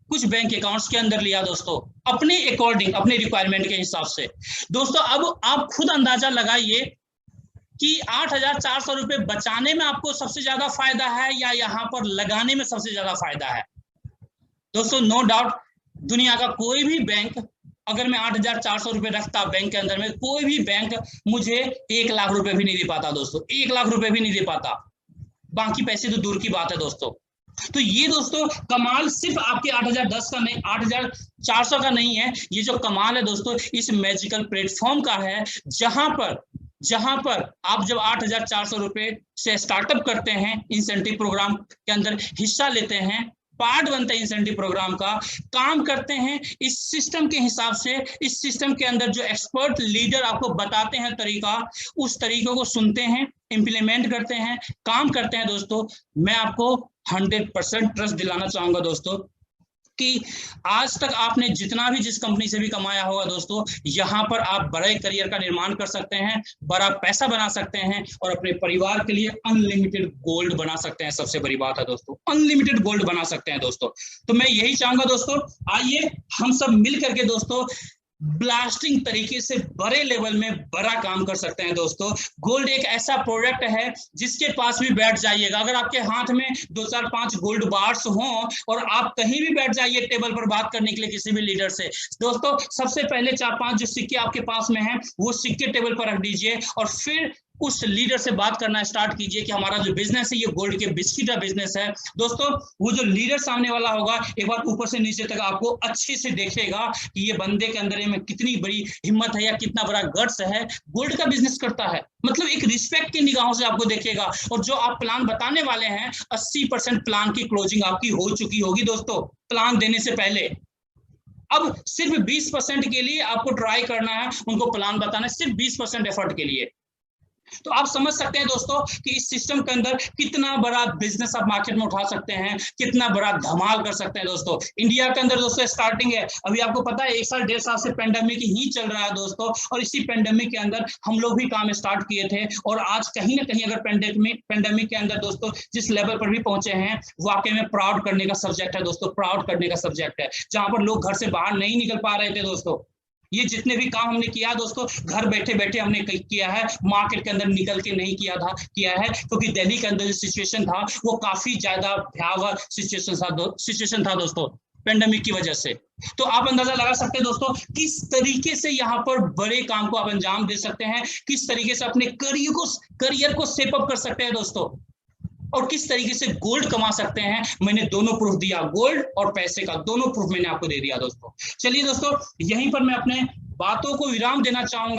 कुछ बैंक अकाउंट्स के अंदर लिया दोस्तों, अपने अकॉर्डिंग, अपने रिक्वायरमेंट के हिसाब से। दोस्तों अब आप खुद अंदाजा लगाइए कि 8,400 रुपए बचाने में आपको सबसे ज्यादा फायदा है या यहाँ पर लगाने में सबसे ज्यादा फायदा है दोस्तों? नो डाउट दुनिया का कोई भी बैंक, अगर मैं 8,400 रुपए रखता बैंक के अंदर में, कोई भी बैंक मुझे 1 लाख रुपए भी नहीं दे पाता दोस्तों, 1 लाख रुपए भी नहीं दे पाता, बाकी पैसे तो दूर की बात है दोस्तों। तो ये दोस्तों कमाल सिर्फ आपके 8,010 का नहीं, 8,400 का नहीं है, ये जो कमाल है दोस्तों इस मैजिकल प्लेटफॉर्म का है, जहां पर आप जब 8,400 रुपए से स्टार्टअप करते हैं, इंसेंटिव प्रोग्राम के अंदर हिस्सा लेते हैं, पार्ट बनते हैं इंसेंटिव प्रोग्राम का, काम करते हैं इस सिस्टम के हिसाब से, इस सिस्टम के अंदर जो एक्सपर्ट लीडर आपको बताते हैं तरीका, उस तरीके को सुनते हैं, इंप्लीमेंट करते हैं, काम करते हैं दोस्तों, मैं आपको 100% ट्रस्ट दिलाना चाहूंगा दोस्तों कि आज तक आपने जितना भी जिस कंपनी से भी कमाया होगा दोस्तों, यहाँ पर आप बड़े करियर का निर्माण कर सकते हैं, बड़ा पैसा बना सकते हैं और अपने परिवार के लिए अनलिमिटेड गोल्ड बना सकते हैं। सबसे बड़ी बात है दोस्तों, अनलिमिटेड गोल्ड बना सकते हैं दोस्तों। तो मैं यही चाहूंगा दोस्तों, आइए हम सब मिल करके दोस्तों ब्लास्टिंग तरीके से बड़े लेवल में बड़ा काम कर सकते हैं दोस्तों। गोल्ड एक ऐसा प्रोडक्ट है जिसके पास भी बैठ जाइएगा, अगर आपके हाथ में 2, 4, 5 गोल्ड बार्स हों और आप कहीं भी बैठ जाइए टेबल पर बात करने के लिए किसी भी लीडर से दोस्तों, सबसे पहले 4-5 जो सिक्के आपके पास में हैं वो सिक्के टेबल पर रख दीजिए और फिर उस लीडर से बात करना स्टार्ट कीजिए कि हमारा जो बिजनेस है ये गोल्ड के बिस्किट का बिजनेस है। दोस्तों वो जो लीडर सामने वाला होगा एक बार ऊपर से नीचे तक आपको अच्छे से देखेगा कि ये बंदे के अंदर में कितनी बड़ी हिम्मत है या कितना बड़ा गट्स है, गोल्ड का बिजनेस करता है। मतलब एक रिस्पेक्ट की निगाहों से आपको देखेगा। और जो आप प्लान बताने वाले हैं 80% प्लान की क्लोजिंग आपकी हो चुकी होगी दोस्तों प्लान देने से पहले। अब सिर्फ 20% के लिए आपको ट्राई करना है, उनको प्लान बताना है, सिर्फ 20% एफर्ट के लिए। तो आप समझ सकते हैं दोस्तों कि इस सिस्टम के अंदर कितना बड़ा बिजनेस आप मार्केट में उठा सकते हैं, कितना बड़ा धमाल कर सकते हैं दोस्तों। इंडिया के अंदर दोस्तों स्टार्टिंग है, अभी आपको पता है 1 साल 1.5 साल से पेंडेमिक ही चल रहा है दोस्तों, और इसी पेंडेमिक के अंदर हम लोग भी काम स्टार्ट किए थे। और आज कहीं ना कहीं अगर पेंडेमिक के अंदर दोस्तों जिस लेवल पर भी पहुंचे हैं, वाकई में प्राउड करने का सब्जेक्ट है दोस्तों, प्राउड करने का सब्जेक्ट है। जहां पर लोग घर से बाहर नहीं निकल पा रहे थे दोस्तों, ये जितने भी काम हमने किया दोस्तों घर बैठे बैठे हमने किया है, मार्केट के अंदर निकल के नहीं किया है, क्योंकि दिल्ली के अंदर जो सिचुएशन था वो काफी ज्यादा भयावह सिचुएशन था दोस्तों पेंडेमिक की वजह से। तो आप अंदाजा लगा सकते हैं दोस्तों किस तरीके से यहाँ पर बड़े काम को आप अंजाम दे सकते हैं, किस तरीके से अपने करियर को सेप अप कर सकते हैं दोस्तों, और किस तरीके से गोल्ड कमा सकते हैं। मैंने दोनों प्रूफ दिया, गोल्ड और पैसे का दोनों प्रूफ मैंने आपको दे दिया दोस्तों। चलिए दोस्तों यहीं पर मैं अपने बातों को विराम देना चाहूंगा।